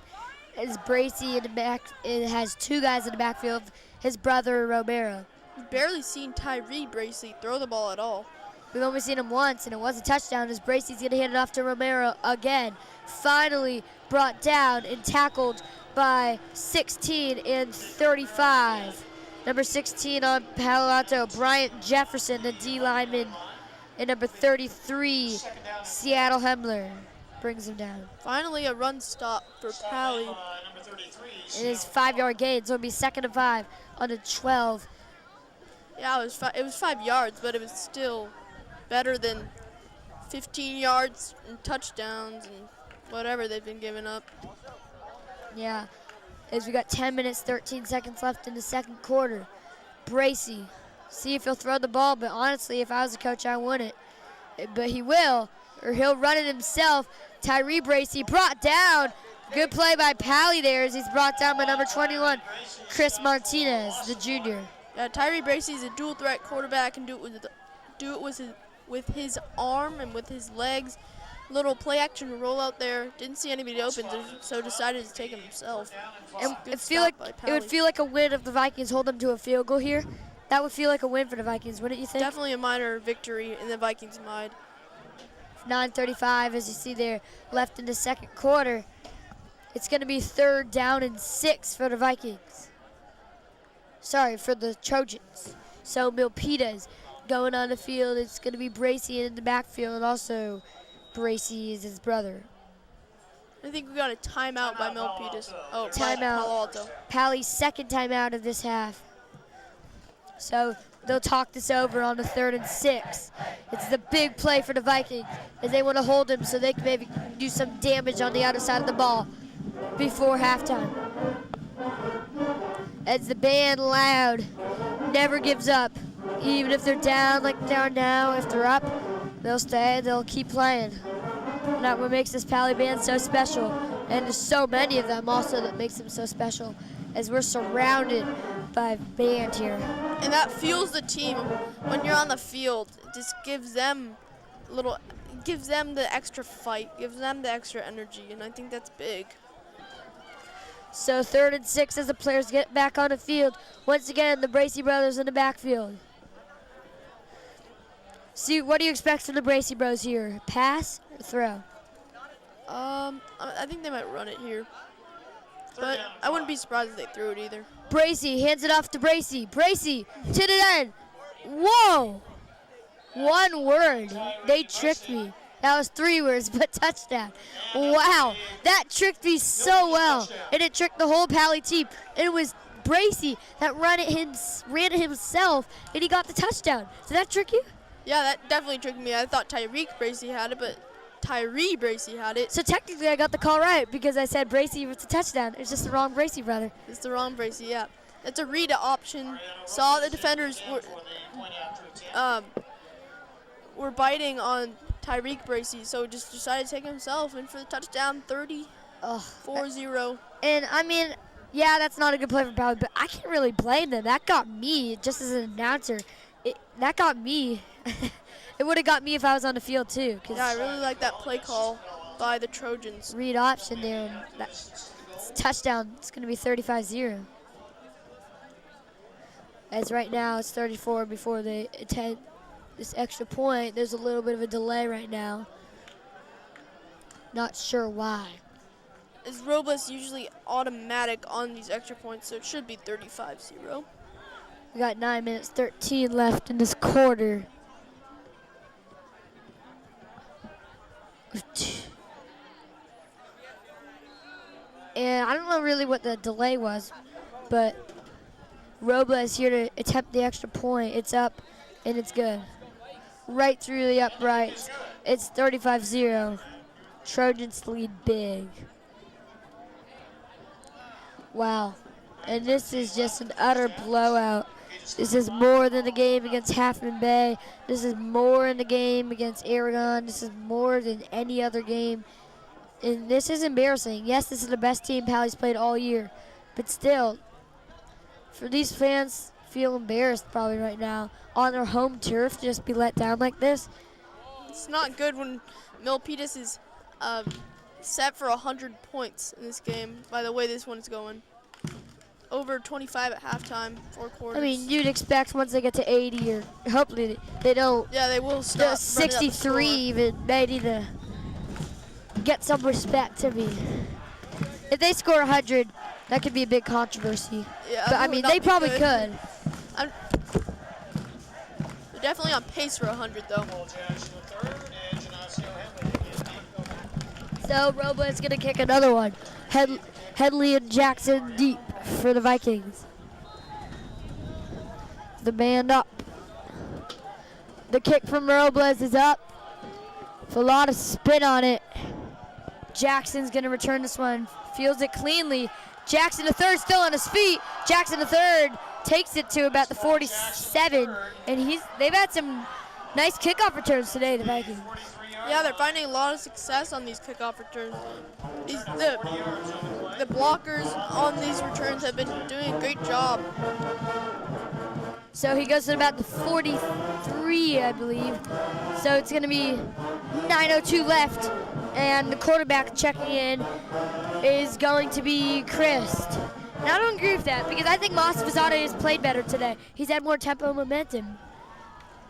It's Bracey in the back. It has two guys in the backfield, his brother Romero. We've barely seen Tyree Bracey throw the ball at all. We've only seen him once, and it was a touchdown as Bracey's going to hand it off to Romero again. Finally brought down and tackled by 16 and 35. Number 16 on Palo Alto, Bryant Jefferson, the D lineman. And number 33, Seattle Hemler, brings him down. Finally a run stop for Paly. It is 5-yard gain, so it'll be 2nd and 5 on the 12. Yeah, it was 5 yards, but it was still better than 15 yards and touchdowns and whatever they've been giving up. Yeah, as we got 10 minutes, 13 seconds left in the second quarter. Bracey, see if he'll throw the ball, but honestly, if I was a coach, I wouldn't. But he will, or he'll run it himself. Tyree Bracey brought down. Good play by Paly there as he's brought down by number 21, Chris Martinez, the junior. Yeah, Tyree Bracey is a dual threat quarterback, and do it with his arm and with his legs. Little play action rollout there. Didn't see anybody open, so decided to take it himself. And it would feel like a win if the Vikings hold them to a field goal here. That would feel like a win for the Vikings, wouldn't you think? Definitely a minor victory in the Vikings' mind. 9:35, as you see there, left in the second quarter. It's going to be 3rd down and 6 for the Vikings. Sorry, for the Trojans. So Milpitas going on the field. It's going to be Bracey in the backfield, and also Bracey is his brother. I think we got a timeout by Milpitas. Oh, Timeout. Palo Alto. Paly's second timeout of this half. So they'll talk this over on the 3rd and 6. It's the big play for the Vikings as they want to hold him so they can maybe do some damage on the other side of the ball before halftime. As the band loud never gives up. Even if they're down like they are now, if they're up, they'll stay, they'll keep playing. And that's what makes this Paly band so special. And there's so many of them also that makes them so special as we're surrounded by band here. And that fuels the team. When you're on the field, it just gives them the extra fight, gives them the extra energy, and I think that's big. So 3rd and 6 as the players get back on the field. Once again, the Bracey brothers in the backfield. See, what do you expect from the Bracey bros here? Pass or throw? I think they might run it here. But I wouldn't be surprised if they threw it either. Bracey hands it off to Bracey. Bracey to the end. Whoa! One word. They tricked me. That was 3 words, but touchdown. Wow, that tricked me so well. And it tricked the whole Paly team. And it was Bracey that ran it himself, and he got the touchdown. Did that trick you? Yeah, that definitely tricked me. I thought Tyreek Bracey had it, but Tyree Bracey had it. So technically I got the call right because I said Bracey with the touchdown. It's just the wrong Bracey brother. It's the wrong Bracey, yeah. It's a read option. Saw the defenders were biting on Tyreek Bracey, so just decided to take himself in for the touchdown, 30-4-0. And I mean, yeah, that's not a good play for Paly, but I can't really blame them. That got me, just as an announcer. That got me. It would have got me if I was on the field too. Yeah, I really like that play call by the Trojans. Read option there. And that's touchdown. It's going to be 35-0. As right now it's 34 before they attempt this extra point. There's a little bit of a delay right now. Not sure why. Is Robles usually automatic on these extra points, so it should be 35-0. We got 9 minutes, 13 left in this quarter. And I don't know really what the delay was, but Robles here to attempt the extra point. It's up, and it's good. Right through the uprights. It's 35-0. Trojans lead big. Wow. And this is just an utter blowout This is more than the game against Half Moon Bay. This is more in the game against Aragon. This is more than any other game. And this is embarrassing. Yes, this is the best team Paly's played all year. But still, for these fans, feel embarrassed probably right now on their home turf to just be let down like this. It's not good when Milpitas is set for 100 points in this game, by the way this one's going. Over 25 at halftime, 4 quarters. I mean, you'd expect once they get to 80 or hopefully they don't. Yeah, they will stop. 63 even, maybe to get some respect to me. If they score 100, that could be a big controversy. Yeah, but I mean, they probably could. They're definitely on pace for 100 though. So Robles gonna kick another one. Headley and Jackson deep for the Vikings. The band up. The kick from Robles is up. With a lot of spin on it. Jackson's gonna return this one. Fields it cleanly. Jackson the third still on his feet. Jackson the third takes it to about the 47, and they've had some nice kickoff returns today, the Vikings. Yeah, they're finding a lot of success on these kickoff returns. The blockers on these returns have been doing a great job. So he goes to about the 43, I believe. So it's going to be 9:02 left, and the quarterback checking in is going to be Christ. And I don't agree with that because I think Masvizade has played better today. He's had more tempo and momentum.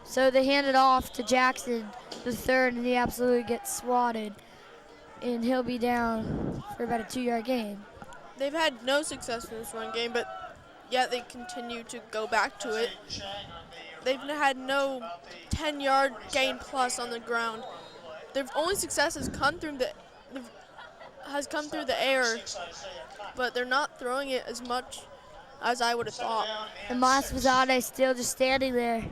So they hand it off to Jackson the third, and he absolutely gets swatted. And he'll be down for about a 2-yard gain. They've had no success in this run game, but yet they continue to go back to it. They've had no 10-yard gain plus on the ground. Their only success has come through the air, but they're not throwing it as much as I would have thought. And Masvizade still just standing there.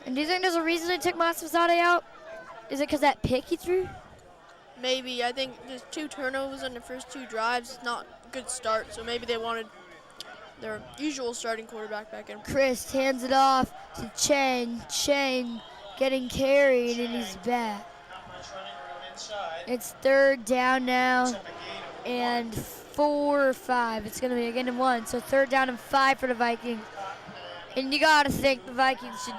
And do you think there's a reason they took Masvizade out? Is it because that pick he threw? Maybe. I think just 2 turnovers on the first 2 drives is not a good start, so maybe they wanted their usual starting quarterback back in. Chris hands it off to Chang. Chang getting carried, and he's back. It's 3rd down now, and 4 or 5. It's going to be a gain of 1, so 3rd down and 5 for the Vikings. And you got to think the Vikings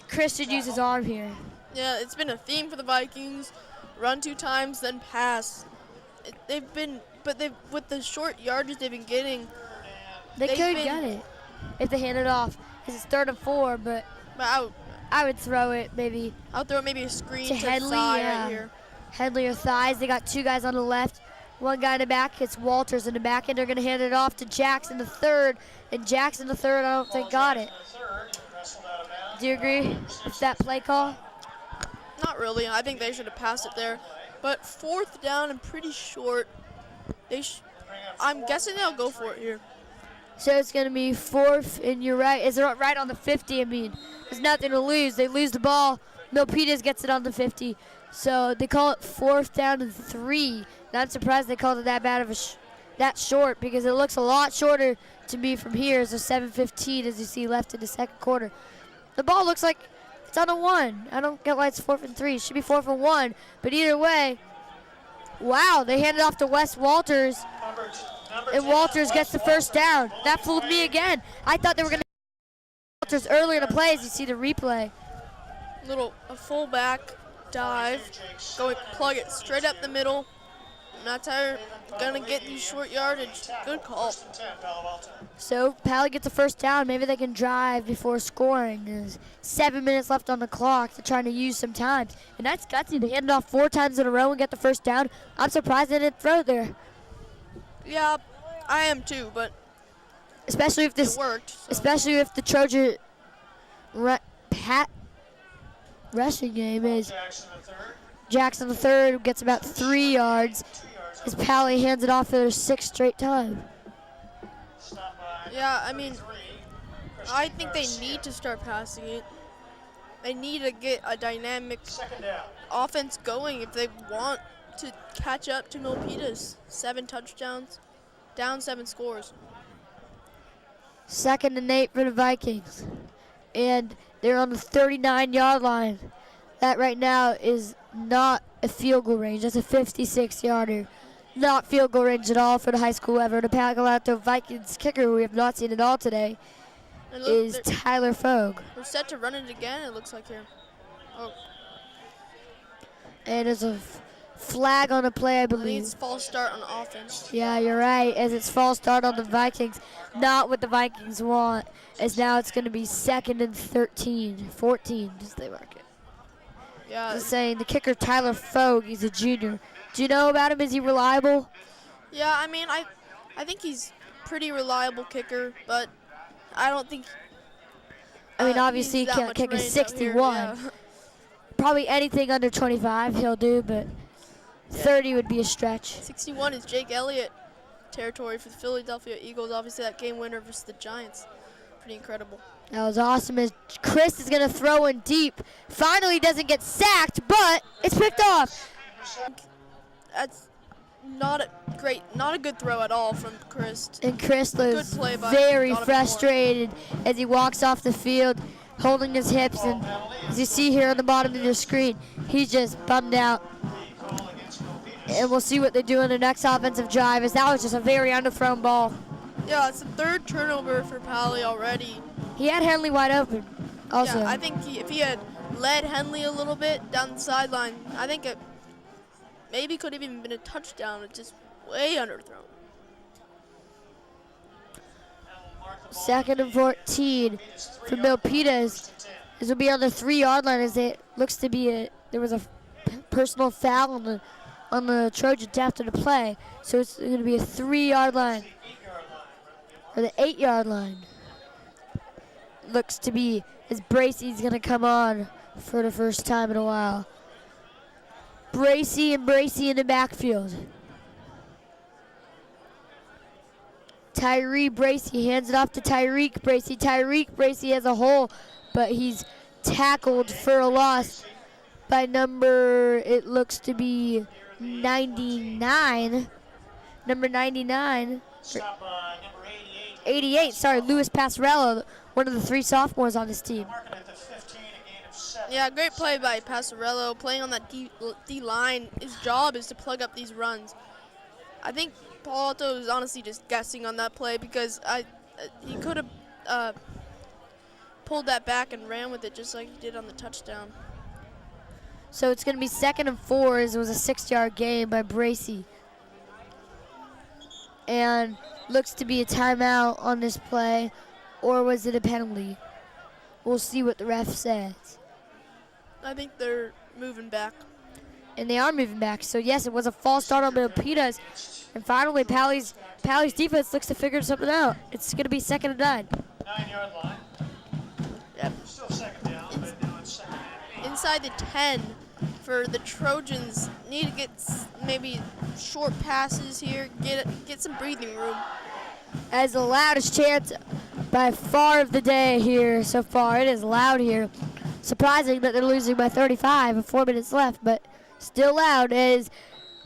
Chris should use his arm here. Yeah, it's been a theme for the Vikings. Run 2 times, then pass. With the short yardage they've been getting, they could get it if they hand it off. Because it's 3rd and 4, but I would throw it maybe. I'll throw maybe a screen to Headley, thigh right here. Headley or thighs. They got 2 guys on the left, 1 guy in the back. It's Walters in the back, and they're going to hand it off to Jackson the third. And Jackson the third, I don't think got it. Do you agree with that play call? Not really. I think they should have passed it there. But 4th down and pretty short. I'm guessing they'll go for it here. So it's going to be 4th, and you're right. Is it right on the 50? I mean, there's nothing to lose. They lose the ball. Milpitas gets it on the 50. So they call it 4th down and 3. And I'm surprised they called it that bad of that short because it looks a lot shorter to me from here. So 7:15 as you see left in the 2nd quarter. The ball looks like it's on a 1. I don't get why it's 4th and 3. It should be 4th and 1. But either way, wow, they handed off to Wes Walters. And Walters gets the 1st down. That fooled me again. I thought they were going to Walters earlier in the play as you see the replay. A fullback dive. Plug it straight up the middle. And that's how you're going to get these short yardage. Good call. So Paly gets a 1st down. Maybe they can drive before scoring. There's 7 minutes left on the clock. They're trying to use some time. And that's gutsy. They handed off 4 times in a row and get the 1st down. I'm surprised they didn't throw it there. Yeah, I am too, but especially if this it worked. So. Especially if the Trojan rushing game is Jackson the third gets about 3 yards as Paly hands it off for their 6th straight time. Yeah, I mean, I think they need to start passing it. They need to get a dynamic offense going if they want to catch up to Milpitas. 7 touchdowns, down 7 scores. 2nd and 8 for the Vikings. And they're on the 39-yard line. That right now is not a field goal range. That's a 56-yarder. Not field goal range at all for the high school ever. The Palo Alto Vikings kicker, who we have not seen at all today, is Tyler Fogg. We're set to run it again, it looks like here. Oh. And there's a flag on the play, I I believe. think it's false start on offense. Yeah, you're right. As it's false start on the Vikings. Not what the Vikings want. As now it's going to be 2nd and 14, as they mark it. Yeah. Just saying, the kicker, Tyler Fogg, he's a junior. Do you know about him? Is he reliable? Yeah, I mean, I think he's pretty reliable kicker, but I don't think. I mean, obviously he he's that can't much kick a range out 61. here, yeah. Probably anything under 25 he'll do, but 30 would be a stretch. 61 is Jake Elliott territory for the Philadelphia Eagles. Obviously, that game winner versus the Giants. Pretty incredible. That was awesome as Chris is going to throw in deep. Finally doesn't get sacked, but it's picked off. That's not a good throw at all from Chris. And Chris was Good play by very Donovan frustrated as he walks off the field, holding his hips. And as you see here on the bottom of your screen, he's just bummed out. And we'll see what they do in the next offensive drive, as that was just a very underthrown ball. Yeah, it's the 3rd turnover for Paly already. He had Henley wide open also. Yeah, I think if he had led Henley a little bit down the sideline, I think it maybe could have even been a touchdown. It's just way underthrown. 2nd and 14 for Milpitas. This will be on the 3-yard line, as it looks to be there was a personal foul on the Trojans after the play. So it's going to be a 3-yard line. Or the 8-yard line. Looks to be as Bracy's going to come on for the first time in a while. Bracy in the backfield. Tyree Bracy hands it off to Tyreek Bracy. Tyreek Bracy has a hole, but he's tackled for a loss by number, it looks to be 99. Number 99. 88, sorry, Louis Passarello, one of the 3 sophomores on this team. Yeah, great play by Passarello, playing on that D line. His job is to plug up these runs. I think Palo Alto is honestly just guessing on that play because he could have pulled that back and ran with it just like he did on the touchdown. So it's going to be 2nd and 4, as it was a 6-yard gain by Bracy. And looks to be a timeout on this play, or was it a penalty? We'll see what the ref says. I think they're moving back. And they are moving back. So yes, it was a false start on Milpitas. And finally, Paly's defense looks to figure something out. It's going to be 2nd and 9. 9-yard line. Yep. Still 2nd down, but now it's 2nd and 8. Inside the 10 for the Trojans. Need to get maybe short passes here, get some breathing room. As the loudest chant by far of the day here so far. It is loud here. Surprising that they're losing by 35 with 4 minutes left, but still loud as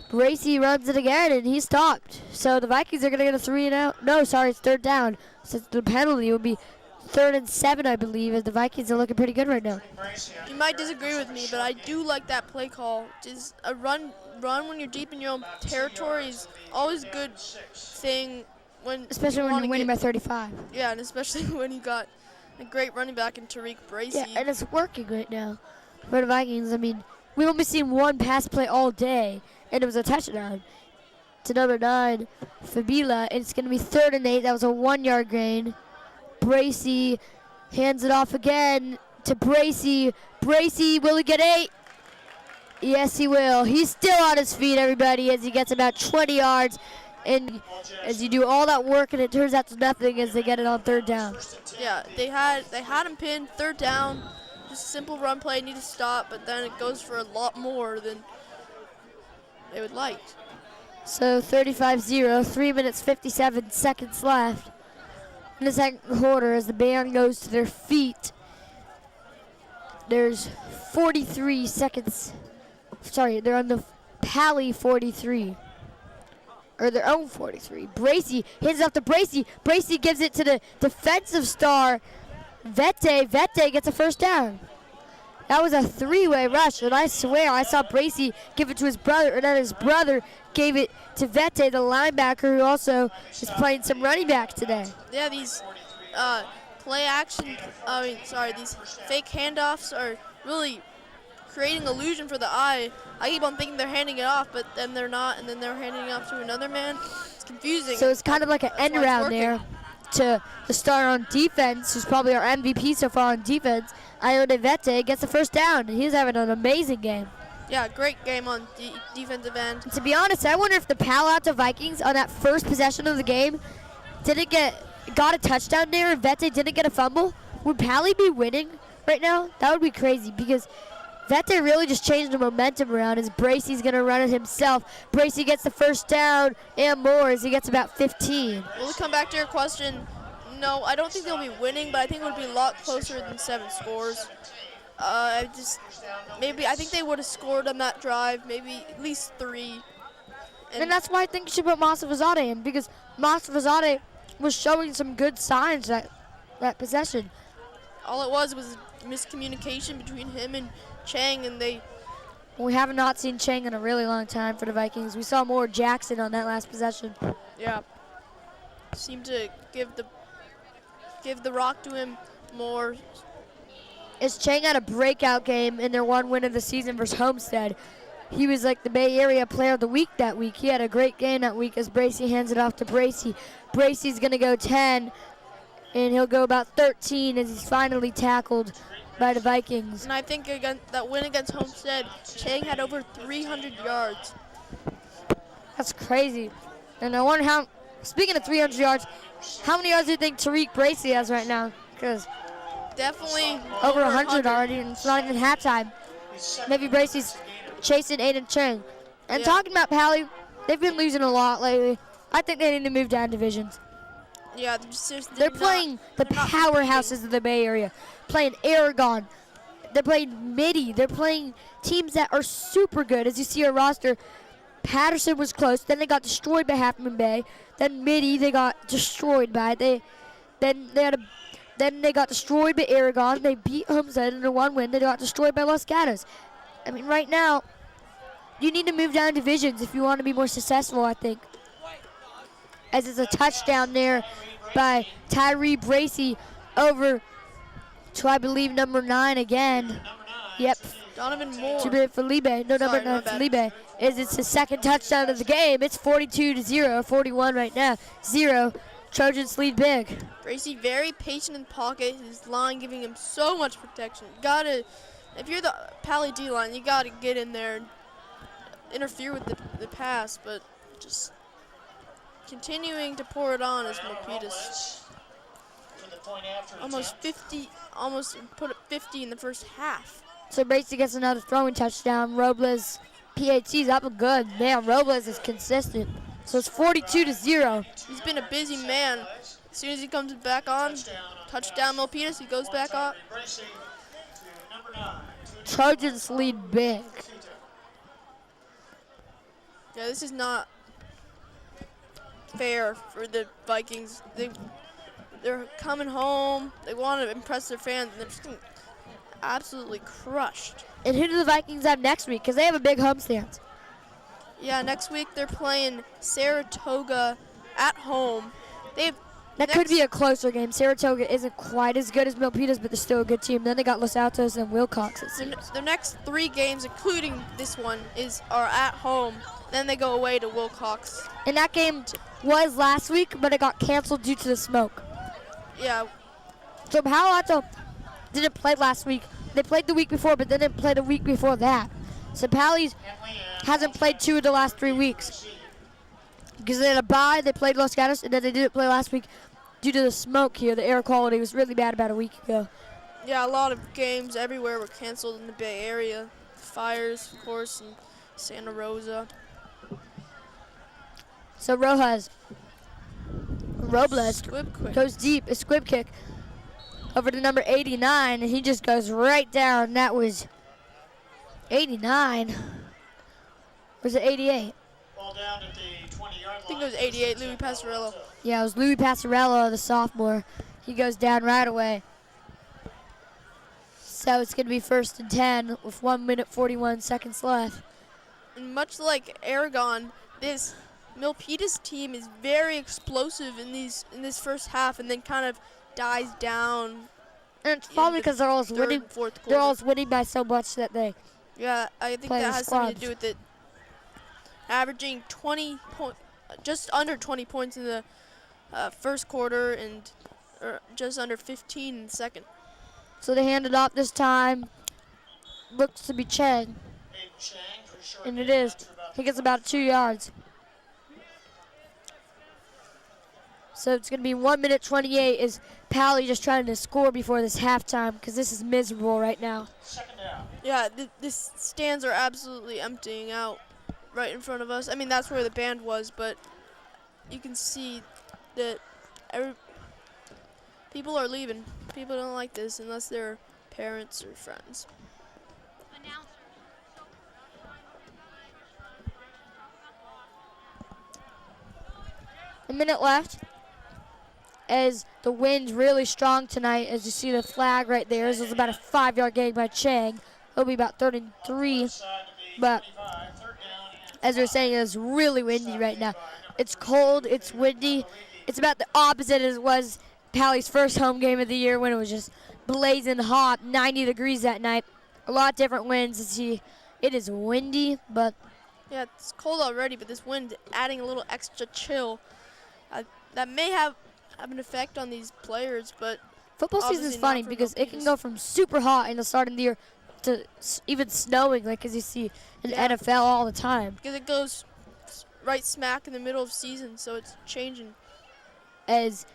Bracy runs it again, and he's stopped. So the Vikings are going to get a 3 and out. No, sorry, it's 3rd down. Since the penalty will be 3rd and 7, I believe, as the Vikings are looking pretty good right now. You might disagree with me, but I do like that play call. Just a run when you're deep in your own territory is always a good thing. Especially when you're winning by 35. Yeah, and especially when you got a great running back in Tariq Bracy. Yeah, and it's working right now for the Vikings. I mean, we've only seen one pass play all day, and it was a touchdown to number 9, Fabila, and it's going to be 3rd and 8. That was a 1-yard gain. Bracy hands it off again to Bracy. Bracy, will he get 8? Yes, he will. He's still on his feet, everybody, as he gets about 20 yards. And as you do all that work and it turns out to nothing as they get it on 3rd down. Yeah, they had him pinned, 3rd down. Just a simple run play, need to stop, but then it goes for a lot more than they would like. So 35-0, 3 minutes 57 seconds left in the 2nd quarter as the band goes to their feet. There's 43 seconds. Sorry, they're on the Paly 43. or their own 43. Bracy hands it off to Bracy. Bracy gives it to the defensive star, Vete. Vete gets a first down. That was a three-way rush, and I swear I saw Bracy give it to his brother, and then his brother gave it to Vete, the linebacker, who also is playing some running back today. Yeah, these these fake handoffs are really creating illusion for the eye. I keep on thinking they're handing it off, but then they're not, and then they're handing it off to another man. It's confusing. So it's kind of like an end around there to the star on defense, who's probably our MVP so far on defense. Ione Vete gets the first down, and he's having an amazing game. Yeah, great game on defensive end. And to be honest, I wonder if the Palo Alto Vikings on that first possession of the game got a touchdown there and Vete didn't get a fumble. Would Paly be winning right now? That would be crazy because Vete really just changed the momentum around as Bracy's going to run it himself. Bracy gets the first down and more as he gets about 15. We'll come back to your question. No, I don't think they'll be winning, but I think it would be a lot closer than 7 scores. I think they would have scored on that drive, maybe at least 3. And that's why I think you should put Masavazade in, because Masavazade was showing some good signs that possession. All it was miscommunication between him and Chang, and we have not seen Chang in a really long time for the Vikings. We saw more Jackson on that last possession. Yeah, seemed to give the rock to him more. As Chang had a breakout game in their one win of the season versus Homestead. He was like the Bay Area Player of the Week that week. He had a great game that week as Bracy hands it off to Bracy. Bracy's going to go 10, and he'll go about 13 as he's finally tackled by the Vikings. And I think that win against Homestead, Chang had over 300 yards. That's crazy. And I wonder how, speaking of 300 yards, how many yards do you think Tariq Bracy has right now? Because definitely over 100 already, and it's not even halftime. Maybe Bracy's chasing Aiden Chang. And talking about Paly, they've been losing a lot lately. I think they need to move down divisions. Yeah, they're playing the powerhouses of the Bay Area, playing Aragon. They're playing Midi. They're playing teams that are super good. As you see our roster, Patterson was close. Then they got destroyed by Half Moon Bay. Then Midi, they got destroyed by. Then they got destroyed by Aragon. They beat Homestead in a 1 win. They got destroyed by Los Gatos. I mean, right now, you need to move down divisions if you want to be more successful, I think. As it's a touchdown there by Tyree Bracy over to, I believe, number 9 again. Yep. Donovan Moore. To Felipe. No, number 9, Felipe. It's his second touchdown of the game. It's 42-0, 41 right now. 0. Trojans lead big. Bracy very patient in the pocket. His line giving him so much protection. If you're the Paly D line, you gotta get in there and interfere with the pass, but just continuing to pour it on as Milpitas. Almost put up 50 in the first half. So Bracy gets another throwing touchdown. Robles, PAT's up good. Man, Robles is consistent. So it's 42-0. He's been a busy man. As soon as he comes back on, touchdown Milpitas, he goes back up. Trojans lead big. Yeah, this is not fair for the Vikings. They're coming home. They want to impress their fans, and they're just getting absolutely crushed. And who do the Vikings have next week? Because they have a big homestand. Yeah, next week they're playing Saratoga at home. That could be a closer game. Saratoga isn't quite as good as Milpitas, but they're still a good team. Then they got Los Altos and Wilcox. Their next 3 games, including this one, are at home. Then they go away to Wilcox. And that game was last week, but it got canceled due to the smoke. Yeah. So Palo Alto didn't play last week. They played the week before, but they didn't play the week before that. So Paly's hasn't played 2 of the last 3 weeks. Because they had a bye, they played Los Gatos, and then they didn't play last week due to the smoke here. The air quality was really bad about a week ago. Yeah, a lot of games everywhere were canceled in the Bay Area. Fires, of course, in Santa Rosa. So Robles goes deep, a squib kick over to number 89, and he just goes right down. That was 89. Was it 88? Ball down at the 20-yard I think it was 88, Louis Passarello. Yeah, it was Louis Passarello, the sophomore. He goes down right away. So it's going to be 1st and 10 with 1 minute 41 seconds left. And much like Aragon, this Milpitas team is very explosive in this first half, and then kind of dies down. And it's probably because they're always winning. They're always winning by so much that they. Yeah, I think that has something to do with it. Averaging 20 just under 20 points in the first quarter, and just under 15 in the second. So they hand it off this time. Looks to be Chang. And it is. He gets about 2 yards. So it's going to be 1 minute 28 is Paly just trying to score before this halftime because this is miserable right now. Yeah, this stands are absolutely emptying out right in front of us. I mean, that's where the band was, but you can see that people are leaving. People don't like this unless they're parents or friends. A minute left. As the wind's really strong tonight, as you see the flag right there. This was about a 5-yard gain by Chang. It'll be about 33, but as we were saying, it's really windy right now. It's cold, it's windy. It's about the opposite as it was Paly's first home game of the year when it was just blazing hot, 90 degrees that night. A lot of different winds. It is windy, but yeah, it's cold already, but this wind adding a little extra chill. That may have an effect on these players, but football season is funny because it can go from super hot in the start of the year to even snowing, like as you see in the NFL all the time. Because it goes right smack in the middle of season, so it's changing. As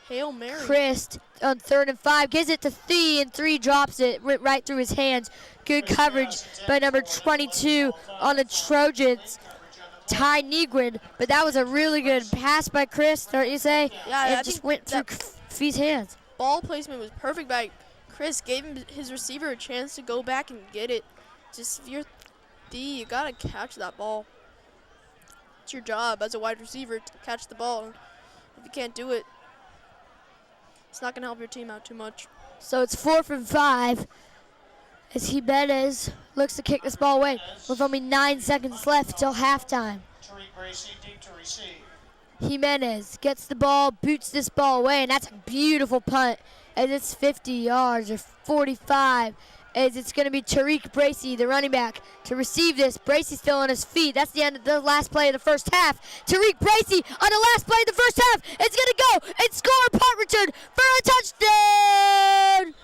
Hail Mary. Chris on 3rd and 5 gives it to Thee, and 3 drops it right through his hands. Good coverage by number 22 on the Trojans, Ty Negrin, but that was a really good pass by Chris, don't you say? Yeah, it just went through Fee's hands. Ball placement was perfect by Chris, gave his receiver a chance to go back and get it. Just if you're D, you gotta catch that ball. It's your job as a wide receiver to catch the ball. If you can't do it, it's not gonna help your team out too much. So it's 4th and 5 as Jimenez looks to kick this ball away with only 9 seconds left till halftime. Jimenez gets the ball, boots this ball away, and that's a beautiful punt as it's 50 yards or 45 as it's going to be Tariq Bracey, the running back, to receive this. Bracey still on his feet. That's the end of the last play of the first half. Tariq Bracey on the last play of the first half. It's going to go and score a punt return for a touchdown.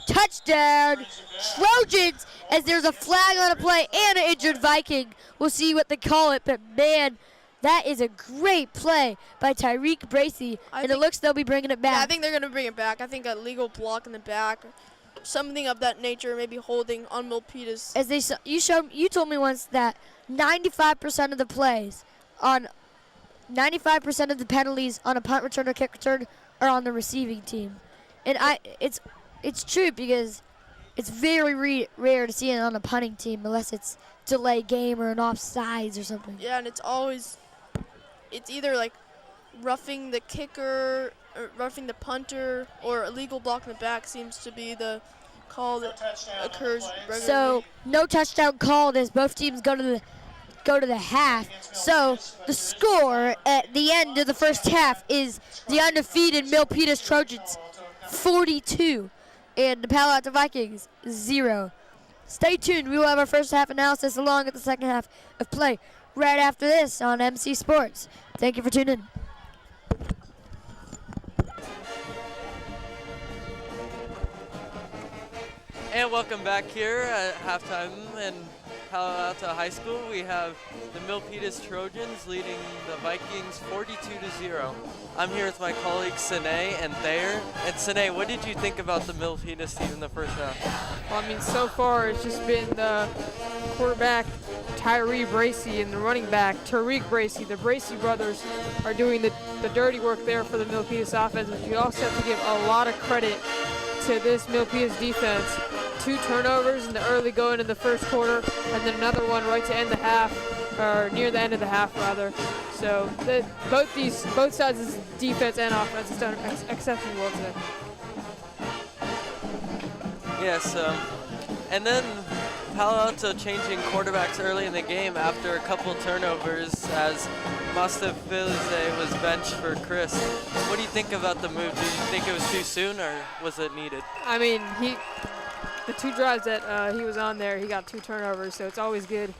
Touchdown, Trojans, as there's a flag on a play and an injured Viking. We'll see what they call it, but man, that is a great play by Tariq Bracey, and it looks they'll be bringing it back. Yeah, I think they're going to bring it back. I think a legal block in the back, something of that nature, maybe holding on Milpitas. As you told me once that 95% of the plays on 95% of the penalties on a punt return or kick return are on the receiving team, and it's true because it's very rare to see it on a punting team unless it's delay game or an offsides or something. Yeah, and it's either like roughing the kicker or roughing the punter, or a legal block in the back seems to be the call that occurs regularly. So no touchdown called as both teams go to the half. So the score at the end of the first half is the undefeated Milpitas Trojans 42 and the Palo Alto Vikings 0. Stay tuned. We will have our first half analysis along with the second half of play right after this on MC Sports. Thank you for tuning in. And welcome back here at halftime in Palo Alto High School. We have the Milpitas Trojans leading the Vikings 42-0. I'm here with my colleagues Sine and Thayer. And Sine, what did you think about the Milpitas team in the first half? Well, I mean, so far it's just been the quarterback Tyree Bracey and the running back Tariq Bracey. The Bracey brothers are doing the dirty work there for the Milpitas offense. But you also have to give a lot of credit to this Milpitas defense. 2 turnovers in the early going in the first quarter, and then another one right to end the half, or near the end of the half rather. So both sides of defense and offense has done exceptionally well today. Yes, and then Palo Alto changing quarterbacks early in the game after a couple turnovers as Mustafilze was benched for Chris. What do you think about the move? Do you think it was too soon or was it needed? I mean, the 2 drives that he was on there, he got 2 turnovers, so it's always good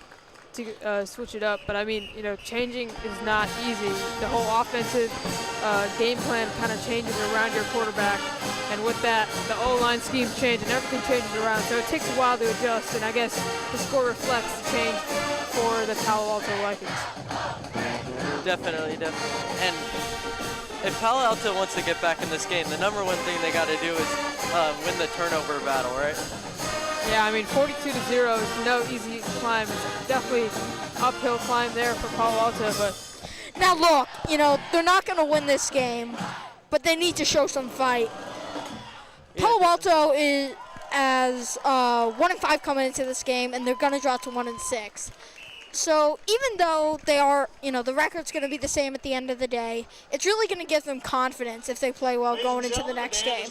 to switch it up. But I mean, changing is not easy. The whole offensive game plan kind of changes around your quarterback. And with that, the O-line schemes change and everything changes around. So it takes a while to adjust, and I guess the score reflects the change for the Palo Alto Vikings. Definitely. And if Palo Alto wants to get back in this game, the number one thing they got to do is win the turnover battle, right? Yeah, I mean, 42-0 is no easy climb. It's definitely uphill climb there for Palo Alto, but Now look, they're not going to win this game, but they need to show some fight. Palo Alto is as 1-5 coming into this game, and they're going to drop to 1-6. So even though they are, the record's going to be the same at the end of the day, it's really going to give them confidence if they play well going into the next game.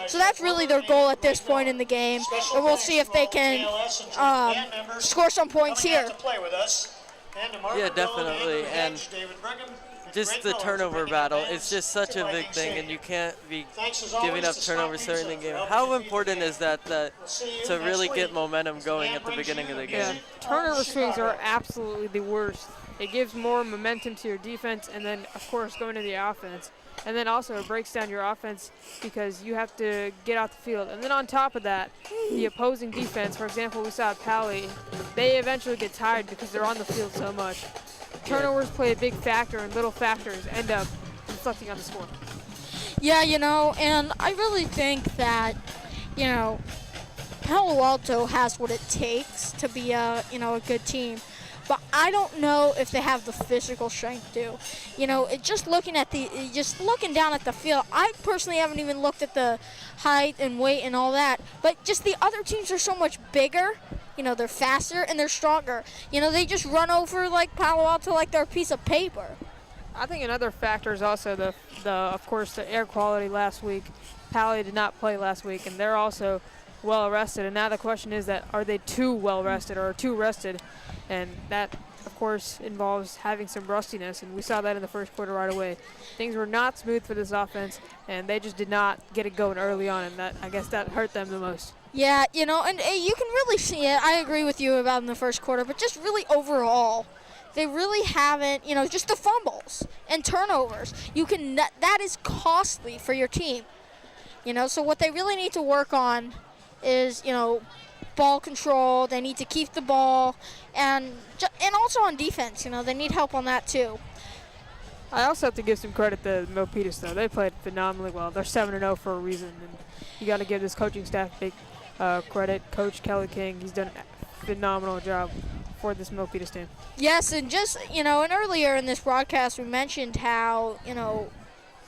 So that's really their goal at this point in the game, and we'll see if they can score some points here. Yeah, definitely. And just the turnover battle, it's just such a big thing, and you can't be giving up turnovers during the game. How important is that to really get momentum going at the beginning of the game? Yeah, turnover swings are absolutely the worst. It gives more momentum to your defense, and then, of course, going to the offense. And then also it breaks down your offense because you have to get out the field. And then on top of that, the opposing defense, for example, we saw at Paly, they eventually get tired because they're on the field so much. Turnovers play a big factor, and little factors end up reflecting on the score. Yeah, and I really think that, Palo Alto has what it takes to be a good team. But I don't know if they have the physical strength to. Just looking down at the field, I personally haven't even looked at the height and weight and all that. But just the other teams are so much bigger. They're faster and they're stronger. They just run over like Palo Alto like they're a piece of paper. I think another factor is also of course, the air quality last week. Paly did not play last week, and they're also well rested. And now the question is that are they too well rested or too rested? And that, of course, involves having some rustiness, and we saw that in the first quarter right away. Things were not smooth for this offense, and they just did not get it going early on, and I guess that hurt them the most. Yeah, and you can really see it. I agree with you about in the first quarter, but just really overall, they really haven't, just the fumbles and turnovers. That is costly for your team. So what they really need to work on is, ball control. They need to keep the ball, and also on defense. They need help on that too. I also have to give some credit to Milpitas, though. They played phenomenally well. They're 7-0 for a reason, and you got to give this coaching staff big credit. Coach Kelly King, he's done a phenomenal job for this Milpitas team. Yes, and just, and earlier in this broadcast we mentioned how,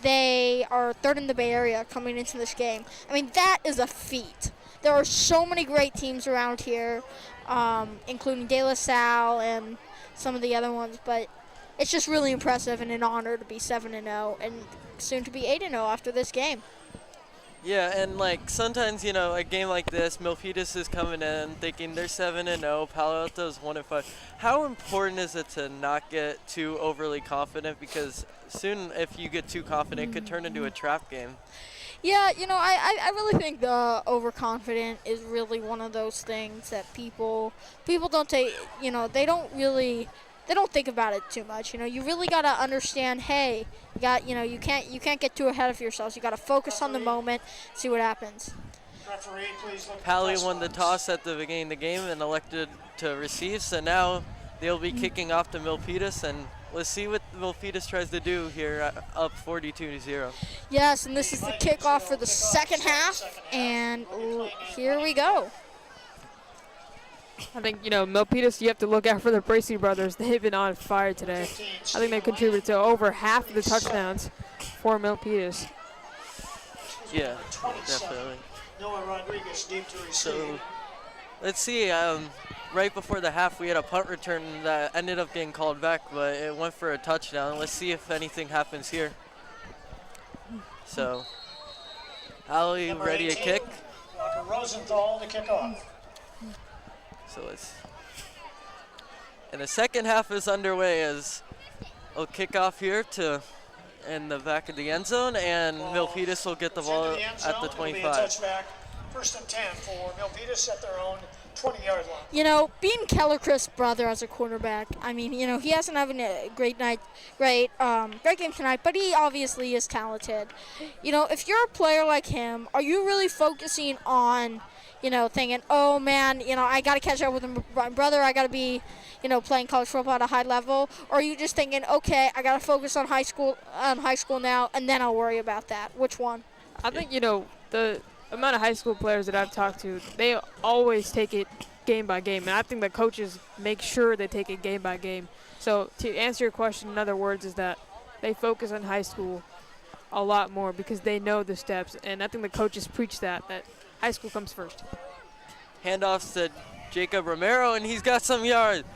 they are third in the Bay Area coming into this game. I mean, that is a feat. There are so many great teams around here, including De La Salle and some of the other ones, but it's just really impressive and an honor to be 7-0 and soon to be 8-0 after this game. Yeah, and sometimes, a game like this, Milpitas is coming in thinking they're 7-0, Palo Alto's 1-5. How important is it to not get too overly confident? Because soon, if you get too confident, it could turn into a trap game. Yeah, I really think the overconfident is really one of those things that people don't take, they don't think about it too much. You really got to understand, hey, you can't get too ahead of yourselves. You got to focus on the moment, see what happens. Paly won the toss at the beginning of the game and elected to receive, so now they'll be kicking off to Milpitas, and let's see what Milpitas tries to do here, up 42-0. Yes, and this is the kickoff for the second half, and here we go. I think, Milpitas, you have to look out for the Bracey brothers. They've been on fire today. I think they contributed to over half of the touchdowns for Milpitas. Yeah, definitely. So, let's see. right before the half, we had a punt return that ended up getting called back, but it went for a touchdown. Let's see if anything happens here. So, Paly Number ready to 18, kick. Walker Rosenthal to kick off. So let's. And the second half is underway as a kickoff here to in the back of the end zone, and Milpitas will get the ball Into the end zone. at the It'll be a 25. touchback. First and 10 for Milpitas at their own 20-yard line. You know, being Kellercrest's brother as a quarterback, I mean, you know, he hasn't having a great game tonight, but he obviously is talented. You know, if you're a player like him, are you really focusing on, you know, thinking, oh man, you know, I got to catch up with my brother, I got to be, you know, playing college football at a high level? Or are you just thinking, okay, I got to focus on high school now, and then I'll worry about that? Which one? I think, you know, the amount of high school players that I've talked to, they always take it game by game, and I think the coaches make sure they take it game by game. So to answer your question in other words is that they focus on high school a lot more because they know the steps, and I think the coaches preach that high school comes first. Handoffs to Jacob Romero, and he's got some yards.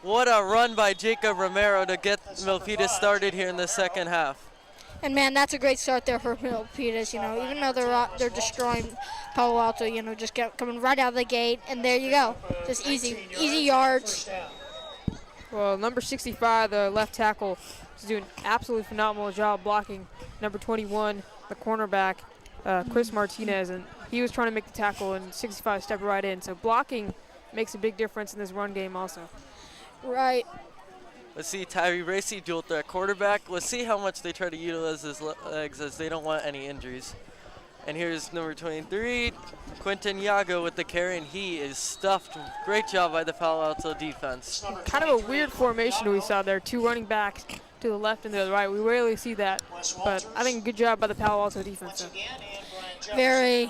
What a run by Jacob Romero to get Milpitas started here in the second half. And man, that's a great start there for Milpitas. You know, even though they're destroying Palo Alto, you know, just coming right out of the gate, and there you go, just easy yards. Well, number 65, the left tackle, is doing an absolutely phenomenal job blocking number 21, the cornerback, Chris Martinez, and he was trying to make the tackle, and 65 stepped right in. So blocking makes a big difference in this run game also. Right. Let's see Tyree Racy dual threat quarterback. Let's see how much they try to utilize his legs as they don't want any injuries. And here's number 23, Quinton Yago with the carry, and he is stuffed. Great job by the Palo Alto defense. Kind of a weird formation we saw there, two running backs to the left and to the right. We rarely see that, but I think good job by the Palo Alto defense there. Very.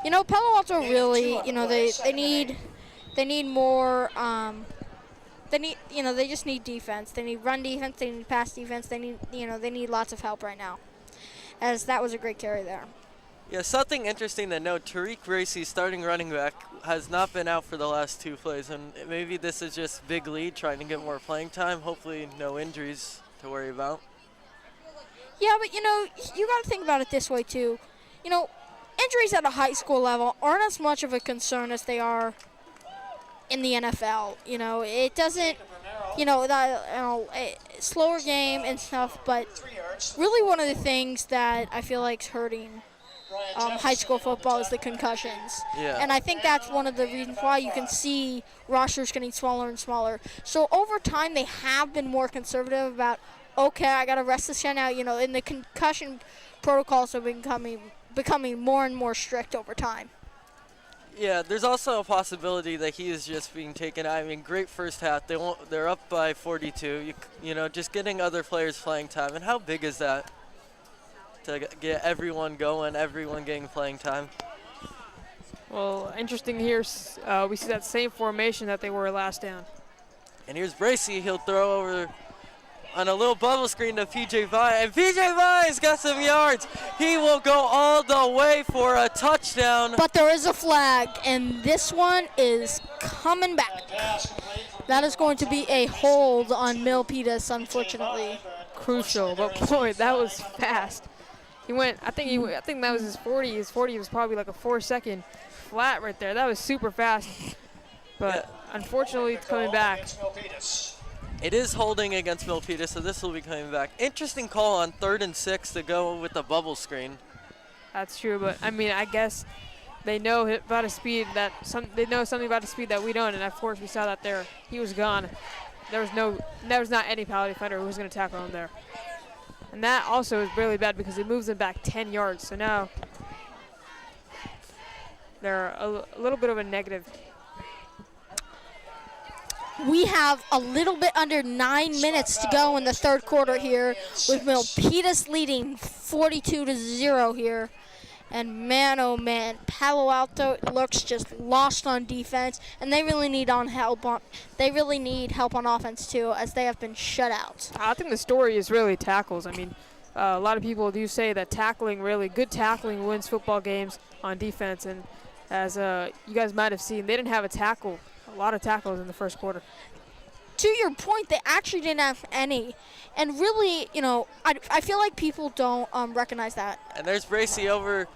You know, Palo Alto really, you know, they need more. They just need defense. They need run defense. They need pass defense. They need lots of help right now. As that was a great carry there. Yeah, something interesting to note, Tariq Racy, starting running back, has not been out for the last two plays, and maybe this is just big lead, trying to get more playing time. Hopefully no injuries to worry about. Yeah, but, you know, you got to think about it this way, too. You know, injuries at a high school level aren't as much of a concern as they are in the NFL. You know, it doesn't, slower game and stuff, but really one of the things that I feel like is hurting high school football is the concussions. Yeah. And I think that's one of the reasons why you can see rosters getting smaller and smaller. So over time, they have been more conservative about, okay, I got to rest this guy now, you know, and the concussion protocols have been becoming more and more strict over time. Yeah, there's also a possibility that he is just being taken out. I mean, great first half. They're up by 42. You know, just getting other players playing time. And how big is that to get everyone going, everyone getting playing time? Well, interesting here. We see that same formation that they were last down. And here's Bracy. He'll throw over on a little bubble screen to PJ Vine. And PJ Vine's got some yards. He will go all the way for a touchdown. But there is a flag, and this one is coming back. That is going to be a hold on Milpitas, unfortunately. Crucial, but boy, that was fast. He went, I think that was his 40. His 40 was probably like a 4-second flat right there. That was super fast. But unfortunately, it's coming back. It is holding against Milpitas, so this will be coming back. Interesting call on 3rd and 6 to go with the bubble screen. That's true, but I mean, I guess they know about a speed that they know something about the speed that we don't, and of course we saw that there. He was gone. There was not any Paly defender who was going to tackle him there. And that also is really bad because it moves them back 10 yards. So now they're a little bit of a negative. We have a little bit under 9 minutes to go in the third quarter here, with Milpitas leading 42-0 here. And man, oh man, Palo Alto looks just lost on defense, and they really need help on offense too, as they have been shut out. I think the story is really tackles. I mean, a lot of people do say that good tackling wins football games on defense, and As you guys might have seen, they didn't have a lot of tackles in the first quarter. To your point, they actually didn't have any. And really, I feel like people don't recognize that. And there's Bracy over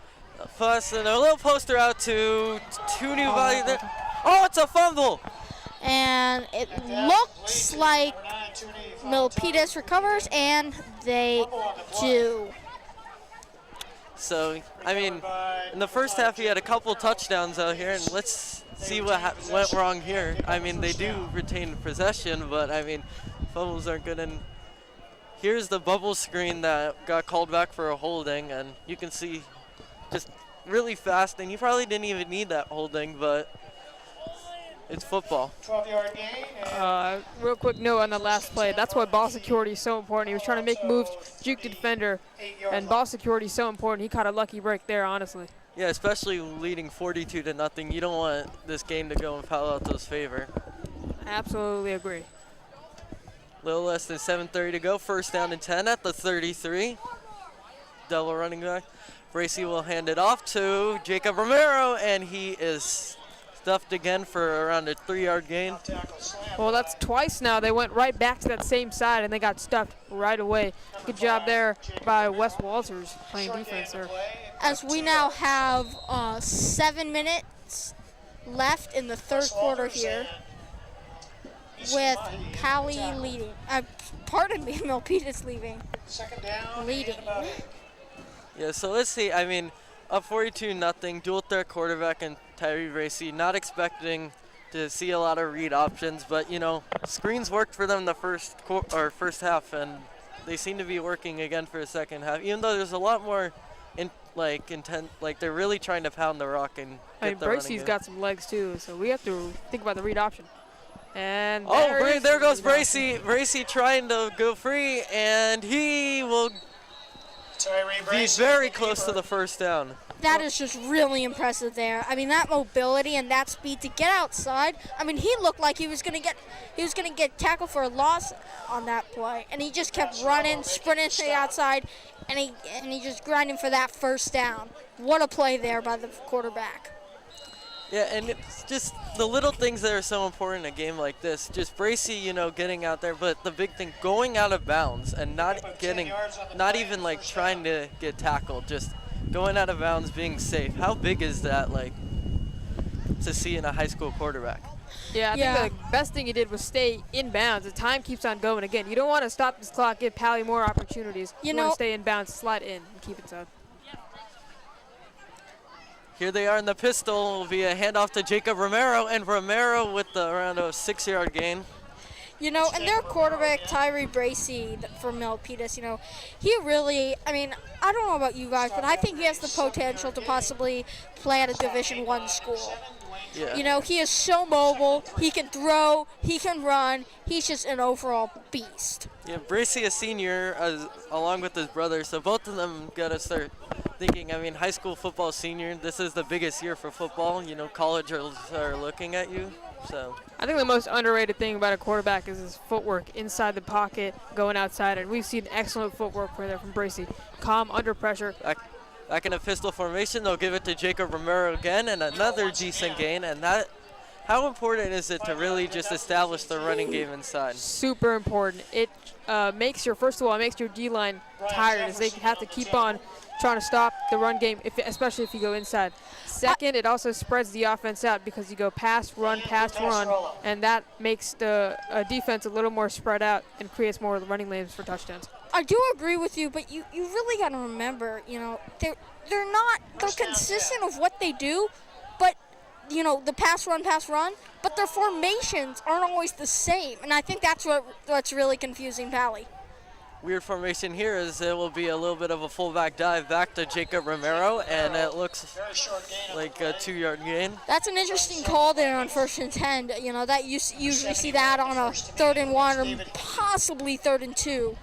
Fuss, and a little poster out to two new bodies there. Oh, it's a fumble! And it looks like Milpitas recovers, and they do. So, I mean, in the first half, he had a couple touchdowns out here, and let's see what went wrong here. I mean, they do retain possession, but, I mean, fumbles aren't good. And here's the bubble screen that got called back for a holding, and you can see just really fast, and you probably didn't even need that holding, but it's football. 12-yard gain. Real quick note on the last play. That's why ball security is so important. He was trying to make moves, juke the defender, and ball security is so important. He caught a lucky break there, honestly. Yeah, especially leading 42-0. You don't want this game to go in Palo Alto's favor. Absolutely agree. Little less than 7:30 to go. First down and 10 at the 33. Double running back. Bracy will hand it off to Jacob Romero, and he is stuffed again for around a 3-yard gain. Well, that's twice now. They went right back to that same side, and they got stuffed right away. Good job there by Wes Walters playing defense there. As we now have 7 minutes left in the third quarter here, with Paly leading. Pardon me, Milpitas leading. Yeah, so let's see. I mean, up 42-0, dual threat quarterback and Tyree Bracy. Not expecting to see a lot of read options, but screens worked for them the first half, and they seem to be working again for the second half. Even though there's a lot more intent, like they're really trying to pound the rock and get the running Bracy's game. got some legs too, so we have to think about the read option. And there goes Bracy. Bracy trying to go free, and he will be very close to the first down. That is just really impressive there. I mean, that mobility and that speed to get outside. I mean, he looked like he was gonna get tackled for a loss on that play, and he just kept running, sprinting to the outside, and he just grinding for that first down. What a play there by the quarterback. Yeah, and it's just the little things that are so important in a game like this. Just Bracy, getting out there, but the big thing, going out of bounds and not even like trying to get tackled, just going out of bounds, being safe. How big is that, like, to see in a high school quarterback? Yeah, I think the best thing he did was stay in bounds. The time keeps on going again. You don't want to stop this clock, give Paly more opportunities. You want to stay in bounds, slide in, and keep it so. Here they are in the pistol. Will be a handoff to Jacob Romero, and Romero with around a 6-yard gain. And their quarterback, Tyree Bracy for Milpitas, he really, I mean, I don't know about you guys, but I think he has the potential to possibly play at a Division I school. Yeah. He is so mobile. He can throw. He can run. He's just an overall beast. Yeah, Bracy a senior along with his brother, so both of them got to start thinking, I mean, high school football senior, this is the biggest year for football. Colleges are looking at you. So I think the most underrated thing about a quarterback is his footwork inside the pocket, going outside, and we've seen excellent footwork from Bracy. Calm under pressure. Back in a pistol formation, they'll give it to Jacob Romero again, and another decent gain. And how important is it to really just establish the running game inside? Super important. It makes your D-line tired, as they have to keep on trying to stop the run game, especially if you go inside. Second, it also spreads the offense out because you go pass, run, and that makes the defense a little more spread out and creates more running lanes for touchdowns. I do agree with you, but you really got to remember, they're consistent of what they do, but the pass, run, but their formations aren't always the same, and I think that's what's really confusing Paly. Weird formation here is it will be a little bit of a fullback dive back to Jacob Romero, and it looks like a 2-yard gain. That's an interesting call there on 1st and 10. That you usually see that on a 3rd and 1 or possibly 3rd and 2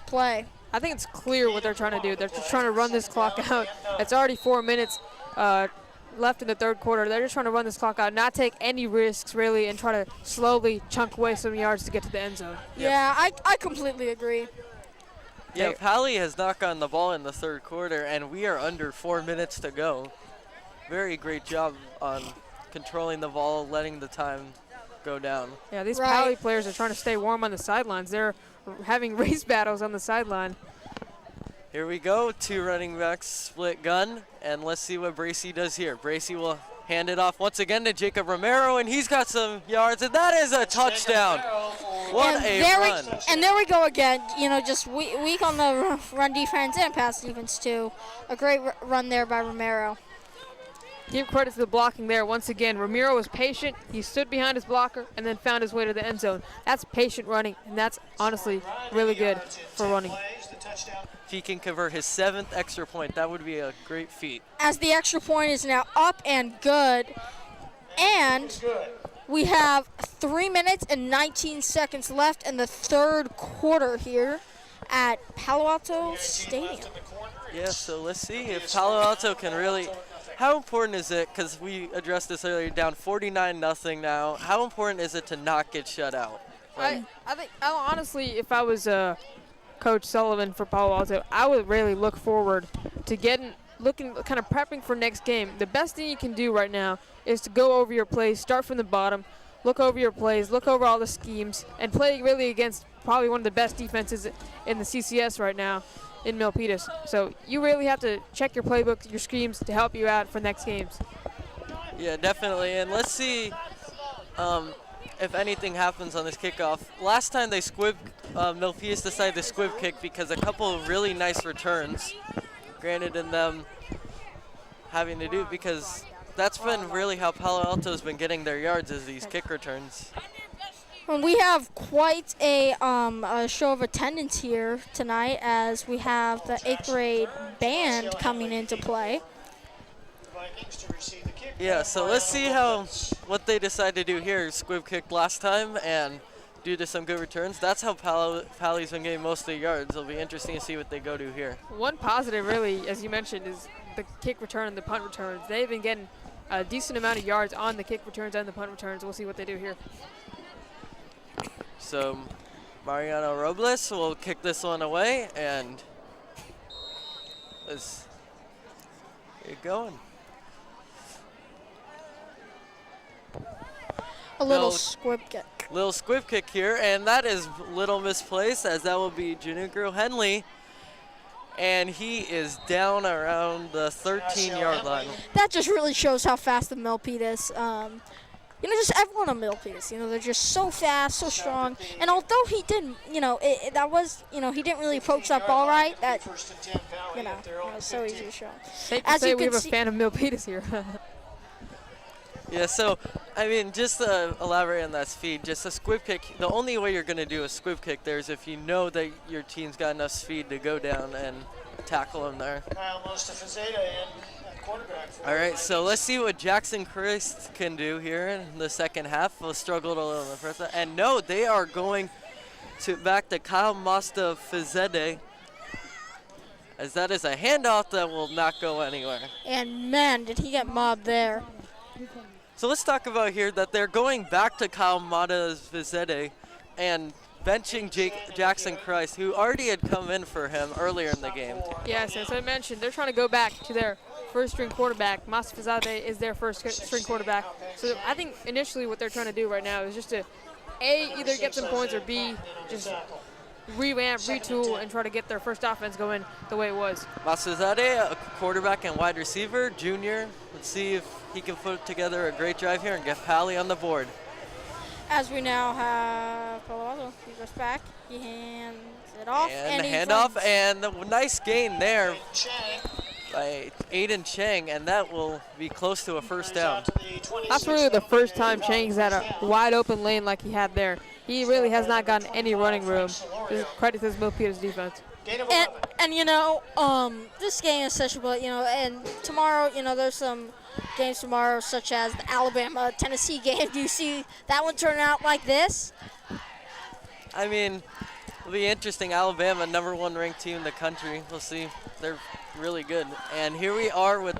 play. I think it's clear what they're trying to do. They're just trying to run this clock out. It's already 4 minutes left in the third quarter. They're just trying to run this clock out, not take any risks really, and try to slowly chunk away some yards to get to the end zone. Yeah, I completely agree. Yeah, Paly has not gotten the ball in the third quarter, and we are under 4 minutes to go. very great job on controlling the ball, letting the time go down. Yeah, these Right. Paly players are trying to stay warm on the sidelines. They're having race battles on the sideline. Here we go, 2 running backs, split gun, and let's see what Bracy does here. Bracy will hand it off once again to Jacob Romero, and he's got some yards, and that is a touchdown. What and a there run. and there we go again. You know, just weak on the run defense and pass defense too. A great run there by Romero. Give credit to the blocking there. Once again, Ramiro was patient. He stood behind his blocker and then found his way to the end zone. That's patient running, and that's honestly really good for running. If he can convert his 7th extra point, that would be a great feat. As the extra point is now up and good. And we have 3 minutes and 19 seconds left in the third quarter here at Palo Alto Stadium. Yeah, so let's see if Palo Alto can really, how important is it, because we addressed this earlier, down 49-0 now, how important is it to not get shut out? I think, honestly, if I was Coach Sullivan for Palo Alto, I would really look forward to kind of prepping for next game. The best thing you can do right now is to go over your plays, start from the bottom, look over your plays, look over all the schemes, and play really against probably one of the best defenses in the CCS right now in Milpitas. So you really have to check your playbook, your schemes to help you out for next games. Yeah, definitely, and let's see if anything happens on this kickoff. Last time they Milpitas decided to squib kick because a couple of really nice returns, granted in them having to do, because that's been really how Palo Alto's been getting their yards, is these kick returns. Well, we have quite a show of attendance here tonight as we have the 8th grade band coming into play. Yeah, so let's see what they decide to do here. Squib kicked last time and due to some good returns. That's how Paly's been getting most of the yards. It'll be interesting to see what they go to here. One positive, really, as you mentioned, is the kick return and the punt returns. They've been getting a decent amount of yards on the kick returns and the punt returns. We'll see what they do here. So Mariano Robles will kick this one away, and let's get going. A little squib kick. Little squib kick here, and that is little misplaced, as that will be Janugro Henley, and he is down around the 13-yard line. That just really shows how fast the Milpitas, just everyone on Milpitas, they're just so fast, so strong. And although he didn't, he didn't really approach that ball right, that, it was so easy to show. Safe to say we have a fan of Milpitas here. Yeah, so, I mean, just to elaborate on that speed, just a squib kick, the only way you're going to do a squib kick there is if you know that your team's got enough speed to go down and tackle him there. All right, so let's see what Jackson Christ can do here in the second half. We'll struggle a little in the first half. And no, they are going back to Kyle Masta Fizede, as that is a handoff that will not go anywhere. And man, did he get mobbed there. So let's talk about here that they're going back to Kyle Mata Vizede and benching Jackson Christ, who already had come in for him earlier in the game. Yes, as I mentioned, they're trying to go back to their first-string quarterback. Masfazade is their first-string quarterback. So I think initially what they're trying to do right now is just to, A, either get some points, or B, just revamp, retool, and try to get their first offense going the way it was. Masfazade, a quarterback and wide receiver, junior. Let's see if he can put together a great drive here and get Paly on the board. As we now have Palo Alto, he goes back, he hands it off, and the handoff, and a nice gain there by Aiden Chang, and that will be close to a first down. That's really the first time Chang's had a wide open lane like he had there. He really has not gotten any running room. Credit to his Milpitas defense. And this game is such a, and tomorrow, there's some games tomorrow, such as the Alabama-Tennessee game. Do you see that one turn out like this? I mean, it'll be interesting. Alabama, #1 ranked team in the country. We'll see. They're really good. And here we are with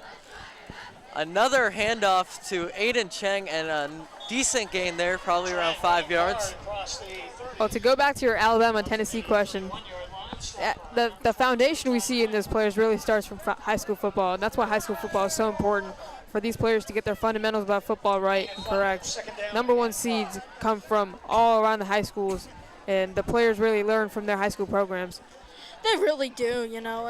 another handoff to Aiden Chang, and a decent gain there, probably around 5 yards. Well, to go back to your Alabama-Tennessee question, the foundation we see in those players really starts from high school football, and that's why high school football is so important for these players to get their fundamentals about football right and correct. Number 1 seeds come from all around the high schools, and the players really learn from their high school programs. They really do, you know.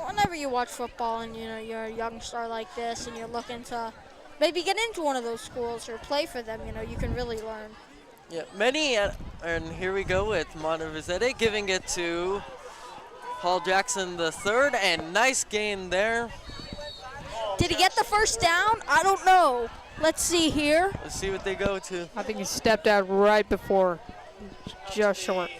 Whenever you watch football and, you know, you're a young star like this and you're looking to maybe get into one of those schools or play for them, you know, you can really learn. Yeah, many, and here we go with Montevizete giving it to Paul Jackson III, and nice gain there. Did he get the first down? I don't know. Let's see here. Let's see what they go to. I think he stepped out right before, just short.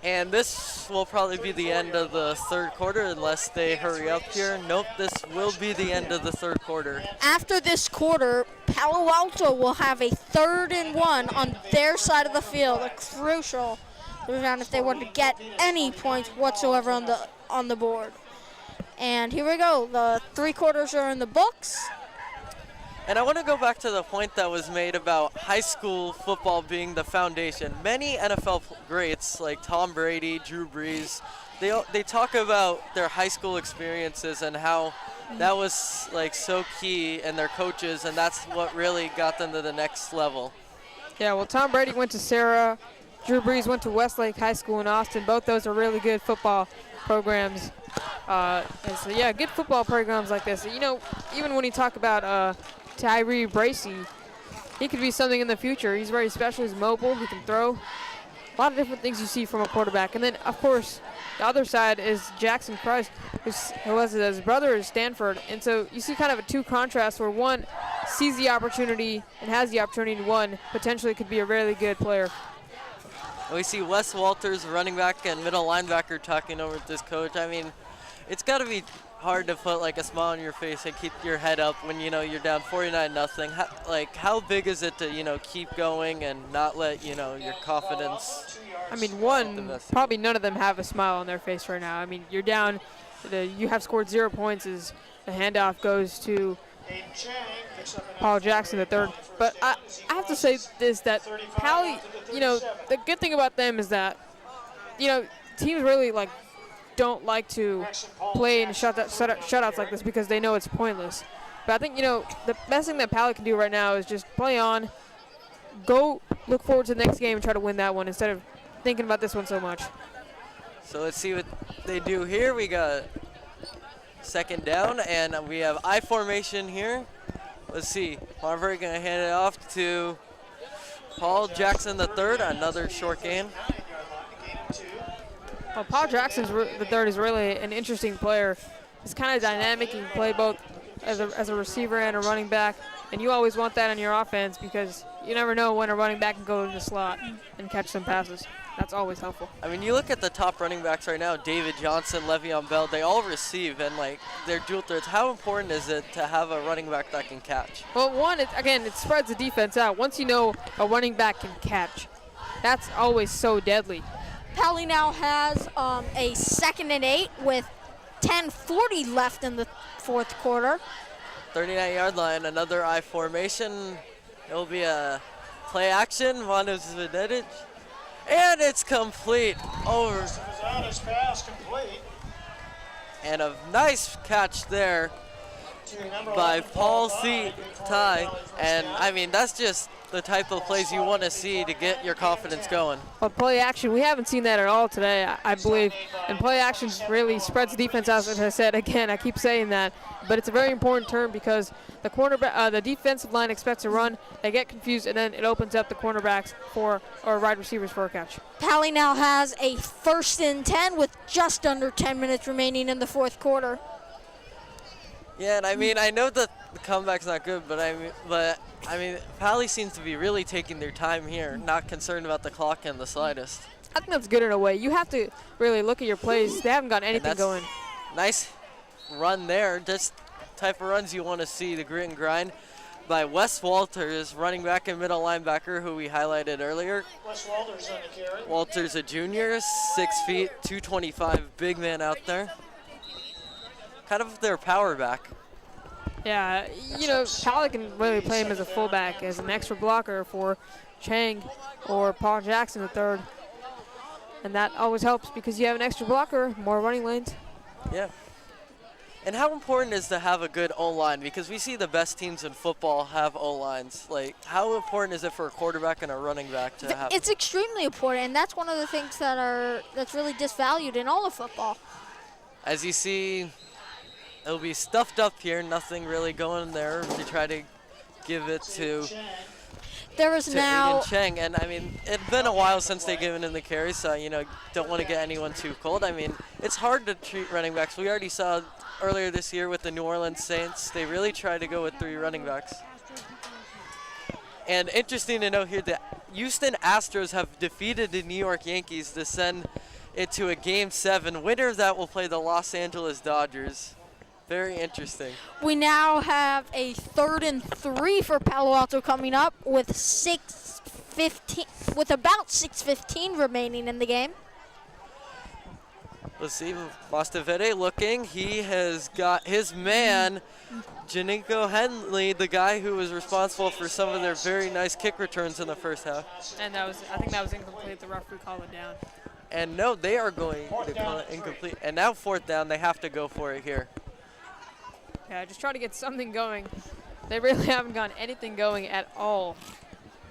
And this will probably be the end of the third quarter unless they hurry up here. Nope, this will be the end of the third quarter. After this quarter, Palo Alto will have a 3rd and 1 on their side of the field, a crucial down if they want to get any points whatsoever on the board. And here we go. The 3 quarters are in the books. And I want to go back to the point that was made about high school football being the foundation. Many NFL greats like Tom Brady, Drew Brees, they talk about their high school experiences and how that was like so key in their coaches, and that's what really got them to the next level. Yeah, well, Tom Brady went to Sarah. Drew Brees went to Westlake High School in Austin. Both those are really good football programs. And so, yeah, good football programs like this. You know, even when you talk about Tyree Bracy, he could be something in the future. He's very special. He's mobile. He can throw. A lot of different things you see from a quarterback. And then, of course, the other side is Jackson Christ, who has his brother at Stanford. And so you see kind of a 2 contrast where one sees the opportunity and has the opportunity, and one potentially could be a really good player. We see Wes Walters, running back and middle linebacker, talking over with this coach. I mean, it's got to be hard to put like a smile on your face and keep your head up when you know you're down 49-0. How big is it to keep going and not let your confidence? I mean, probably none of them have a smile on their face right now. I mean, you're down. You have scored 0 points as the handoff goes to Paul Jackson III. But I have to say this, that Paly, the good thing about them is that, teams really don't like to play in shutouts like this because they know it's pointless. But I think, the best thing that Paly can do right now is just play on, go look forward to the next game and try to win that one instead of thinking about this one so much. So let's see what they do here. We got 2nd down, and we have I formation here. Let's see. Marbury going to hand it off to Paul Jackson III, another short gain. Well, Paul Jackson III is really an interesting player. He's kind of dynamic. He can play both as a receiver and a running back, and you always want that in your offense because you never know when a running back can go in the slot and catch some passes. That's always helpful. I mean, you look at the top running backs right now, David Johnson, Le'Veon Bell, they all receive, and they're dual threats. How important is it to have a running back that can catch? Well, one, it spreads the defense out. Once you know a running back can catch, that's always so deadly. Paly now has a 2nd and 8 with 10:40 left in the 4th quarter. 39-yard line, another I formation. It'll be a play action. Montevizete. And it's complete over. Pass complete. And a nice catch there by Paul C. Ty. And I mean, that's just the type of plays you want to see to get your confidence going. Well, play action, we haven't seen that at all today, I believe. And play action really spreads the defense out, as I said. Again, I keep saying that. But it's a very important term because the defensive line expects a run. They get confused, and then it opens up the cornerbacks or wide receivers for a catch. Paly now has a 1st and 10 with just under 10 minutes remaining in the 4th quarter. Yeah, and I mean, I know that the comeback's not good, but I mean, Paly seems to be really taking their time here, not concerned about the clock in the slightest. I think that's good in a way. You have to really look at your plays. They haven't got anything going. Nice run there. Just type of runs you want to see, the grit and grind by Wes Walters, running back and middle linebacker, who we highlighted earlier. Wes Walters on the carry. Walters, a junior, 6 feet, 225, big man out there. Kind of their power back. Yeah, Paly can really play him as a fullback, as an extra blocker for Chang or Paul Jackson III. And that always helps because you have an extra blocker, more running lanes. Yeah. And how important is to have a good O-line? Because we see the best teams in football have O-lines. Like, how important is it for a quarterback and a running back to have? It's extremely important, and that's one of the things that's really disvalued in all of football. As you see, it'll be stuffed up here. Nothing really going there to try to give it to There is now Aiden Cheng. And, I mean, it's been a while since they've given him the carry, so, don't want to get anyone too cold. I mean, it's hard to treat running backs. We already saw earlier this year with the New Orleans Saints, they really tried to go with 3 running backs. And interesting to note here, the Houston Astros have defeated the New York Yankees to send it to a Game 7. Winner of that will play the Los Angeles Dodgers. Very interesting. we now have a 3rd and 3 for Palo Alto coming up with about 6:15 remaining in the game. Let's see, Mostavede looking. He has got his man, Janico Henley, the guy who was responsible for some of their very nice kick returns in the first half. And I think that was incomplete. The referee called it down. And no, they are going to call it incomplete. And now 4th down, they have to go for it here. Yeah, just try to get something going. They really haven't gotten anything going at all.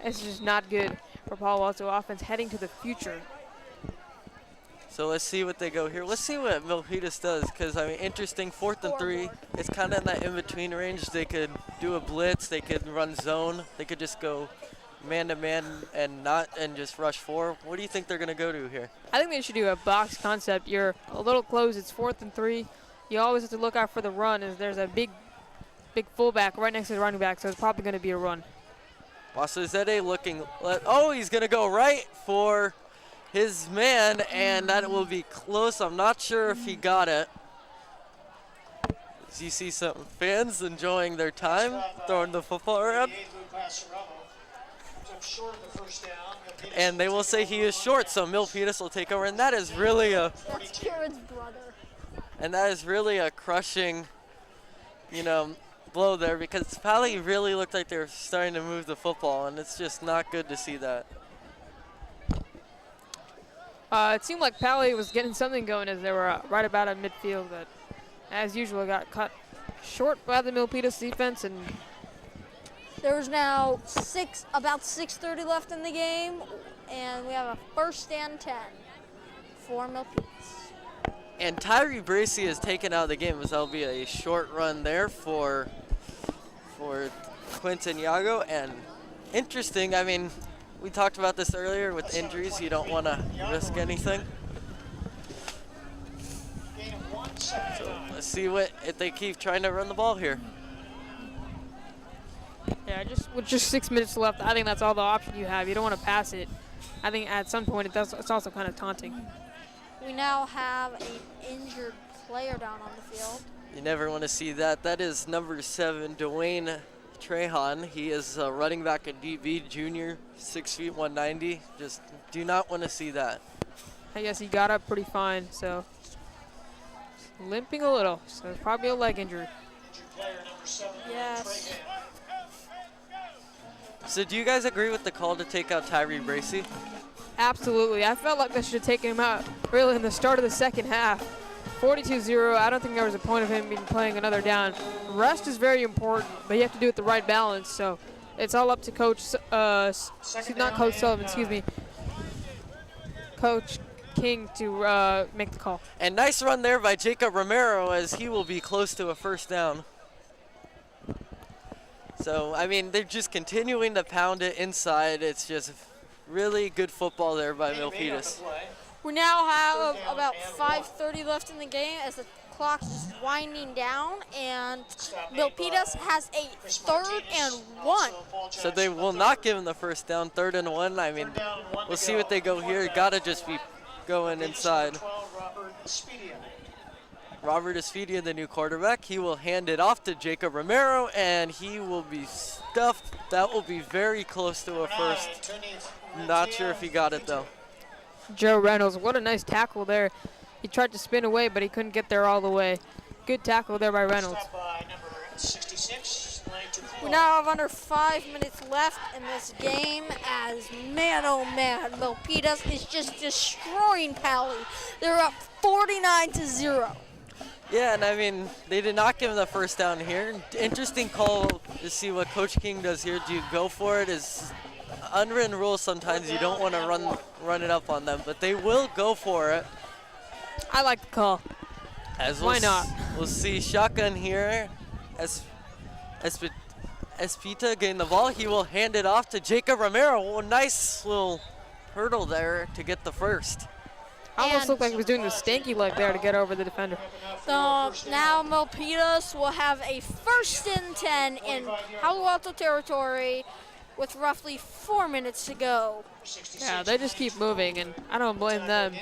It's just not good for Palo Alto offense heading to the future. So let's see what they go here. Let's see what Milpitas does, because, I mean, interesting, 4th and 3. It's kind of in that in-between range. They could do a blitz. They could run zone. They could just go man-to-man and just rush 4. What do you think they're going to go to here? I think they should do a box concept. You're a little close. It's 4th and 3. You always have to look out for the run, as there's a big fullback right next to the running back, so it's probably going to be a run. Wasazede looking. He's going to go right for his man, and that will be close. I'm not sure if he got it. As you see some fans enjoying their time, throwing the football around. And they will say he is short, so Milpitas will take over, and that is really That's Kieran's brother. And that is really a crushing, blow there, because Paly really looked like they were starting to move the football, and it's just not good to see that. It seemed like Paly was getting something going as they were right about at midfield, but as usual got cut short by the Milpitas defense. And There's now about 6:30 left in the game, and we have a 1st and 10 for Milpitas. And Tyree Bracey is taken out of the game, as that'll be a short run there for Quinton Yago. And interesting, I mean, we talked about this earlier with injuries. You don't want to risk anything. So let's see if they keep trying to run the ball here. yeah, with just 6 minutes left, I think that's all the option you have. You don't want to pass it. I think at some point it's also kind of taunting. We now have an injured player down on the field. You never want to see that. That is number 7, Dwayne Trahan. He is a running back at DB, junior, 6 feet 190. Just do not want to see that. I guess he got up pretty fine, so limping a little. So it's probably a leg injury. Yes. So do you guys agree with the call to take out Tyree Bracey? Absolutely. I felt like they should have taken him out really in the start of the second half. 42-0. I don't think there was a point of him even playing another down. Rest is very important, but you have to do it the right balance. So it's all up to Coach, not Coach Sullivan, excuse me, Coach King to make the call. And nice run there by Jacob Romero, as he will be close to a 1st down. So, I mean, they're just continuing to pound it inside. It's just really good football there by Milpitas. We now have about 5:30 left in the game as the clock is winding down, and Milpitas has a 3rd and 1. So they will not give him the 1st down, 3rd and 1. I mean, we'll see what they go here. Got to just be going inside. Robert Espedia, the new quarterback. He will hand it off to Jacob Romero, and he will be stuffed. That will be very close to a 1st. Not sure if he got it, though. Joe Reynolds, what a nice tackle there. He tried to spin away, but he couldn't get there all the way. Good tackle there by Reynolds. Stop by number 66, We now have under 5 minutes left in this game as, man, oh man, Milpitas is just destroying Paly. They're up 49-0. Yeah, and I mean, they did not give him the first down here. Interesting call to see what Coach King does here. Do you go for it? Is unwritten rule sometimes you don't want to run it up on them, but they will go for it. I like the call. Why not? We'll see shotgun here. Espita getting the ball. He will hand it off to Jacob Romero. Oh, nice little hurdle there to get the first. Almost looked like he was doing the stanky leg there to get over the defender. Now Milpitas will have a 1st and 10 in Palo Alto territory with roughly 4 minutes to go. Yeah, they just keep moving, and I don't blame them.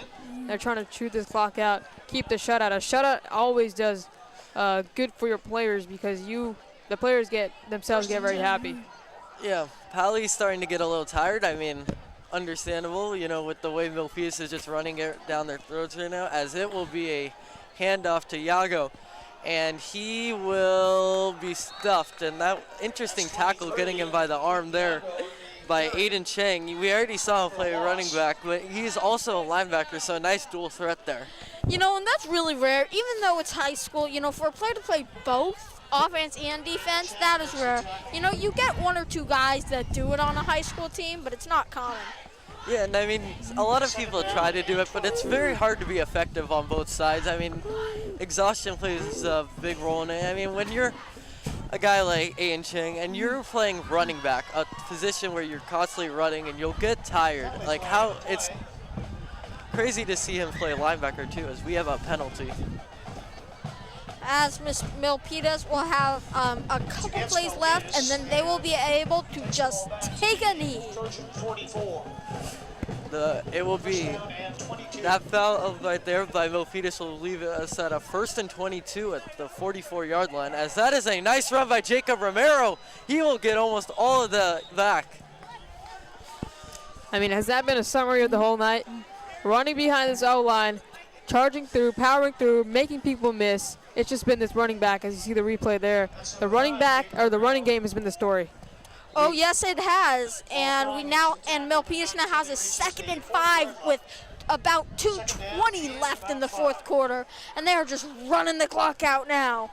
They're trying to chew this clock out, keep the shutout. A shutout always does good for your players because the players themselves get very happy. Yeah, Paly's starting to get a little tired. I mean, understandable, with the way Milpitas is just running it down their throats right now, as it will be a handoff to Yago. And he will be stuffed. And that interesting tackle getting him by the arm there by Aiden Chang. We already saw him play running back, but he's also a linebacker, so a nice dual threat there. And that's really rare. Even though it's high school, for a player to play both offense and defense, that is rare. You get 1 or 2 guys that do it on a high school team, but it's not common. Yeah, and I mean, a lot of people try to do it, but it's very hard to be effective on both sides. I mean, exhaustion plays a big role in it. I mean, when you're a guy like Aiden Chang and you're playing running back, a position where you're constantly running and you'll get tired, like it's crazy to see him play linebacker too, as we have a penalty. As Milpitas will have a couple plays left, and then they will be able to just take a knee. It will be that foul right there by Milpitas will leave us at a 1st and 22 at the 44-yard line, as that is a nice run by Jacob Romero. He will get almost all of the back. I mean, has that been a summary of the whole night? Running behind this O-line, charging through, powering through, making people miss. It's just been this running back, as you see the replay there. The running game has been the story. Oh, yes, it has. And Milpitas now has a 2nd and 5 with about 2:20 left in the 4th quarter. And they are just running the clock out now.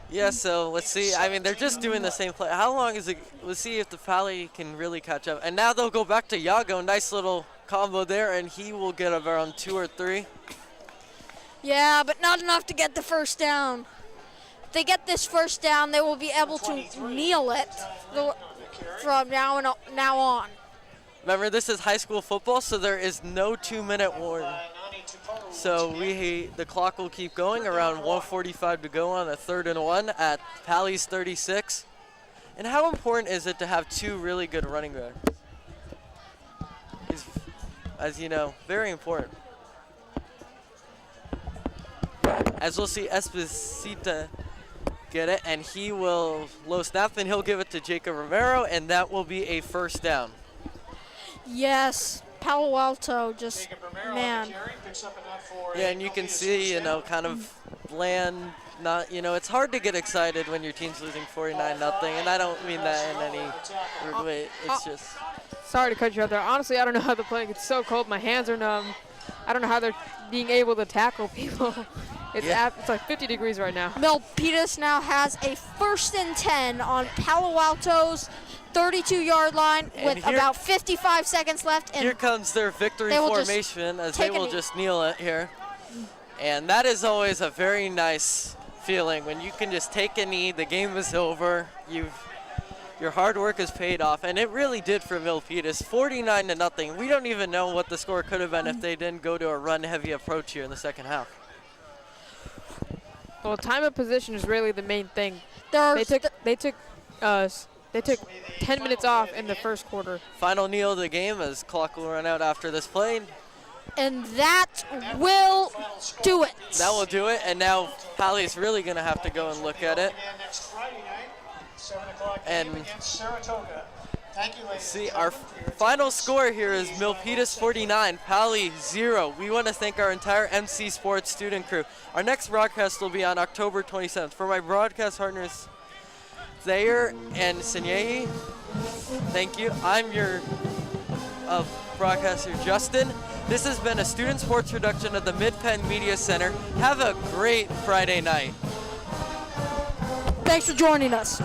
Yeah, so let's see. I mean, they're just doing the same play. How long is it? Let's see if the Paly can really catch up. And now they'll go back to Yago. Nice little combo there, and he will get around 2 or 3. Yeah, but not enough to get the first down. If they get this first down, they will be able to kneel it from now on. Remember, this is high school football, so there is no 2-minute warning. So the clock will keep going, around 1:45 to go on a 3rd and 1 at Paly's 36. And how important is it to have 2 really good running backs? As you know, very important. As we'll see Espacita get it, and he will low snap, and he'll give it to Jacob Romero, and that will be a 1st down. Yes, Palo Alto just, man. Yeah, and you can see, kind of bland, it's hard to get excited when your team's losing 49-0, and I don't mean that in any weird way. It's just... Sorry to cut you out there. Honestly, I don't know how they're playing. It's so cold. My hands are numb. I don't know how they're being able to tackle people. It's like 50 degrees right now. Milpitas now has a 1st and 10 on Palo Alto's 32-yard line with about 55 seconds left. And here comes their victory formation, as they will just kneel it here. And that is always a very nice feeling when you can just take a knee, the game is over, your hard work has paid off, and it really did for Milpitas, 49-0. We don't even know what the score could have been if they didn't go to a run-heavy approach here in the second half. Well, time of position is really the main thing. They took 10 minutes off in the 1st quarter. Final kneel of the game as clock will run out after this play. And that will do it. That will do it, and now Paly's really going to have to go and look at it. And see, our final score here is Milpitas 49, Paly 0. We want to thank our entire MC Sports student crew. Our next broadcast will be on October 27th. For my broadcast partners, Thayer and Sinyehi. Thank you. I'm your broadcaster, Justin. This has been a student sports production of the Mid-Penn Media Center. Have a great Friday night. Thanks for joining us.